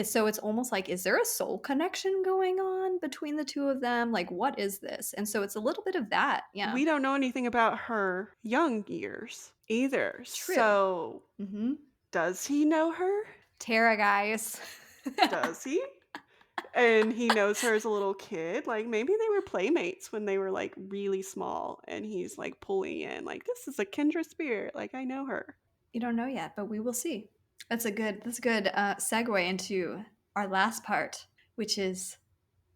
So it's almost like, is there a soul connection going on between the two of them? Like, what is this? And so it's a little bit of that. Yeah. We don't know anything about her young years either, True. so Hmm. does he know her? Tara, guys. Does he? And he knows her as a little kid, like, maybe they were playmates when they were, like, really small, and he's, like, pulling in, like, "This is a kindred spirit, like, I know her." You don't know yet, but we will see. That's a good segue into our last part, which is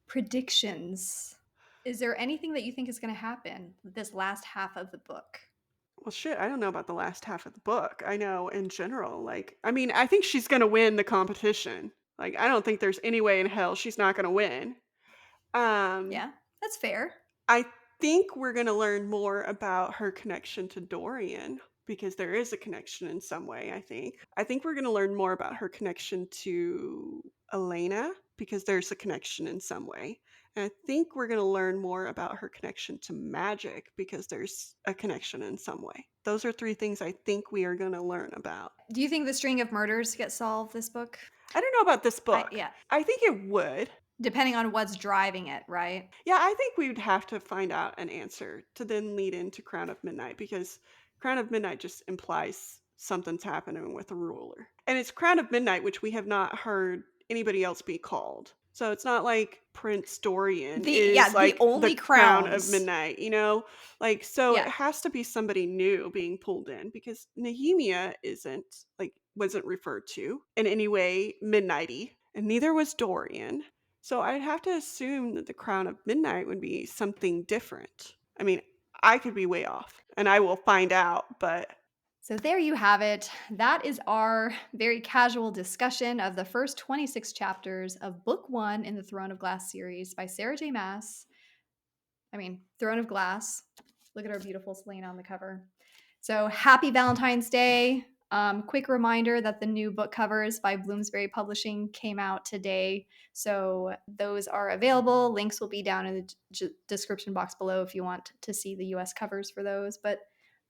predictions. Is there anything that you think is going to happen this last half of the book? Well, shit, I don't know about the last half of the book. I know in general, like I mean, I think she's gonna win the competition. Like, I don't think there's any way in hell she's not gonna win. Um, Yeah, that's fair. I think we're gonna learn more about her connection to Dorian because there is a connection in some way, I think. I think we're gonna learn more about her connection to Elena because there's a connection in some way. And I think we're gonna learn more about her connection to magic because there's a connection in some way. Those are 3 things I think we are gonna learn about. Do you think the string of murders get solved this book? I don't know about this book. Yeah, I think it would. depending on what's driving it, right? Yeah, I think we would have to find out an answer to then lead into Crown of Midnight because Crown of Midnight just implies something's happening with the ruler. And it's Crown of Midnight, which we have not heard anybody else be called. So it's not like Prince Dorian is The like the only Crown of crowns. Midnight, you know? Like, so it Yeah. has to be somebody new being pulled in because Nehemia wasn't referred to in any way midnighty, and neither was Dorian. So I'd have to assume that the Crown of Midnight would be something different. I mean, I could be way off, and I will find out, but So there you have it. That is our very casual discussion of the first 26 chapters of book 1 in the Throne of Glass series by Sarah J Maas. I mean, Throne of Glass. Look at our beautiful Celaena on the cover. So happy Valentine's Day. Quick reminder that the new book covers by Bloomsbury Publishing came out today. So those are available. Links will be down in the description box below if you want to see the US covers for those. But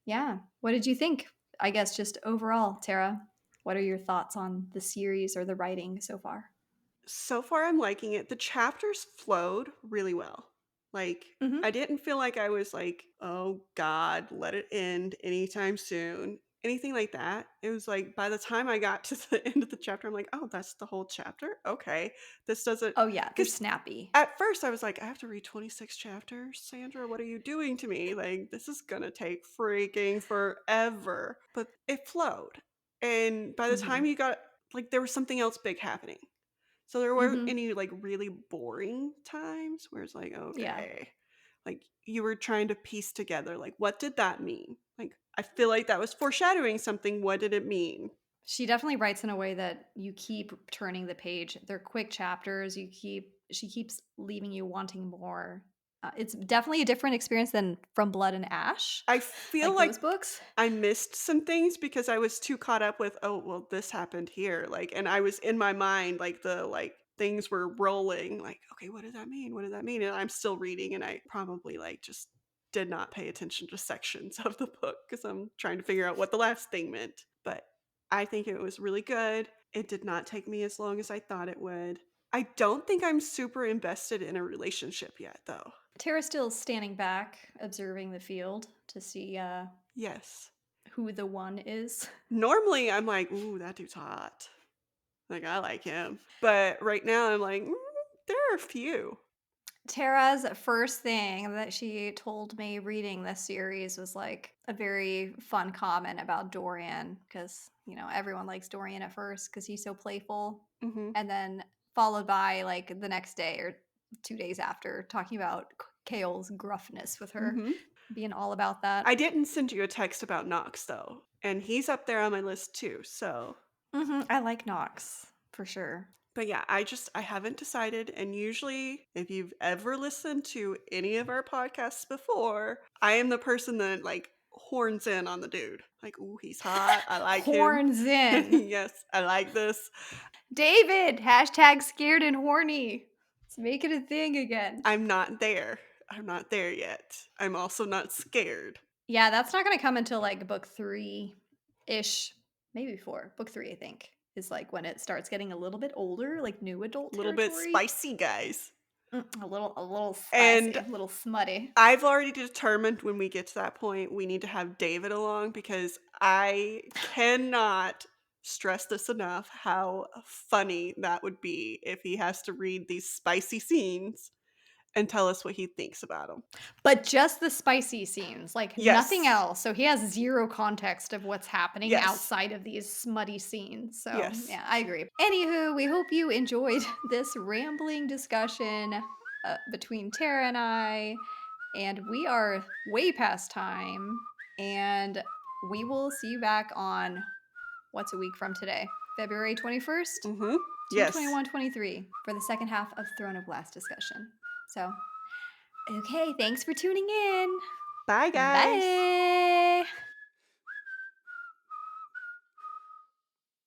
yeah, what did you think? I guess just overall, Tara, what are your thoughts on the series or the writing so far? so far I'm liking it. The chapters flowed really well. Like, Mhm. I didn't feel like I was like, "Oh god, let it end anytime soon." Anything like that. It was like by the time I got to the end of the chapter, I'm like, "Oh, that's the whole chapter? Okay. This doesn't." Oh, yeah, they're Because snappy. at first I was like, "I have to read 26 chapters? Sandra, what are you doing to me? Like, this is gonna take freaking forever." But it flowed. And by the time Mhm. you got like, there was something else big happening. So there weren't Mhm. any, like, really boring times where it's like, Yeah. "Okay." Like, you were trying to piece together, like, "What did that mean?" Like, I feel like that was foreshadowing something. What did it mean? She definitely writes in a way that you keep turning the page. They're quick chapters. She keeps leaving you wanting more. It's definitely a different experience than From Blood and Ash, I feel like like those books. I missed some things because I was too caught up with, "Oh, well, this happened here," like, and I was in my mind, like, things were rolling, like, "Okay, what does that mean? What does that mean?" And I'm still reading, and I probably, like, just did not pay attention to sections of the book because 'cause I'm trying to figure out what the last thing meant, but I think it was really good. It did not take me as long as I thought it would. I don't think I'm super invested in a relationship yet, though. Tara's still standing back, observing the field to see Yes. who the one is. Normally, I'm like, "Ooh, that dude's hot." Like, I like him. But right now, I'm like, there are a few." Tara's first thing that she told me reading this series was like a very fun comment about Dorian because, everyone likes Dorian at first because he's so playful. Mhm, And then followed by like the next day or 2 days after talking about Chaol's gruffness with her, mhm. being all about that. I didn't send you a text about Knox, though, and he's up there on my list too, so I like Knox for sure. but yeah, I haven't decided, and usually, if you've ever listened to any of our podcasts before, I am the person that, like, horns in on the dude. Like, "Ooh, he's hot. I like him." Horns in. Yes, I like this. David, hashtag scared and horny. Let's make it a thing again. I'm not there. I'm not there yet. I'm also not scared. Yeah, that's not gonna come until, like, book 3-ish, maybe 4. Book 3, I think, is, like, when it starts getting a little bit older, like, new adult Little bit territory. spicy, guys. A little spicy, And a little smutty. I've already determined when we get to that point, we need to have David along because I cannot stress this enough how funny that would be if he has to read these spicy scenes and tell us what he thinks about them. But just the spicy scenes, like, nothing Yes. else, so he has 0 context of what's happening Yes. outside of these smutty scenes, so, Yes. yeah, I agree. Anywho, we hope you enjoyed this rambling discussion, between Tara and I, and we are way past time, and we will see you back on what's a week from today? February 21st? Mhm. Yes. 2/21/23 for the second half of Throne of Glass discussion. So, okay, thanks for tuning in. Bye, guys. Bye.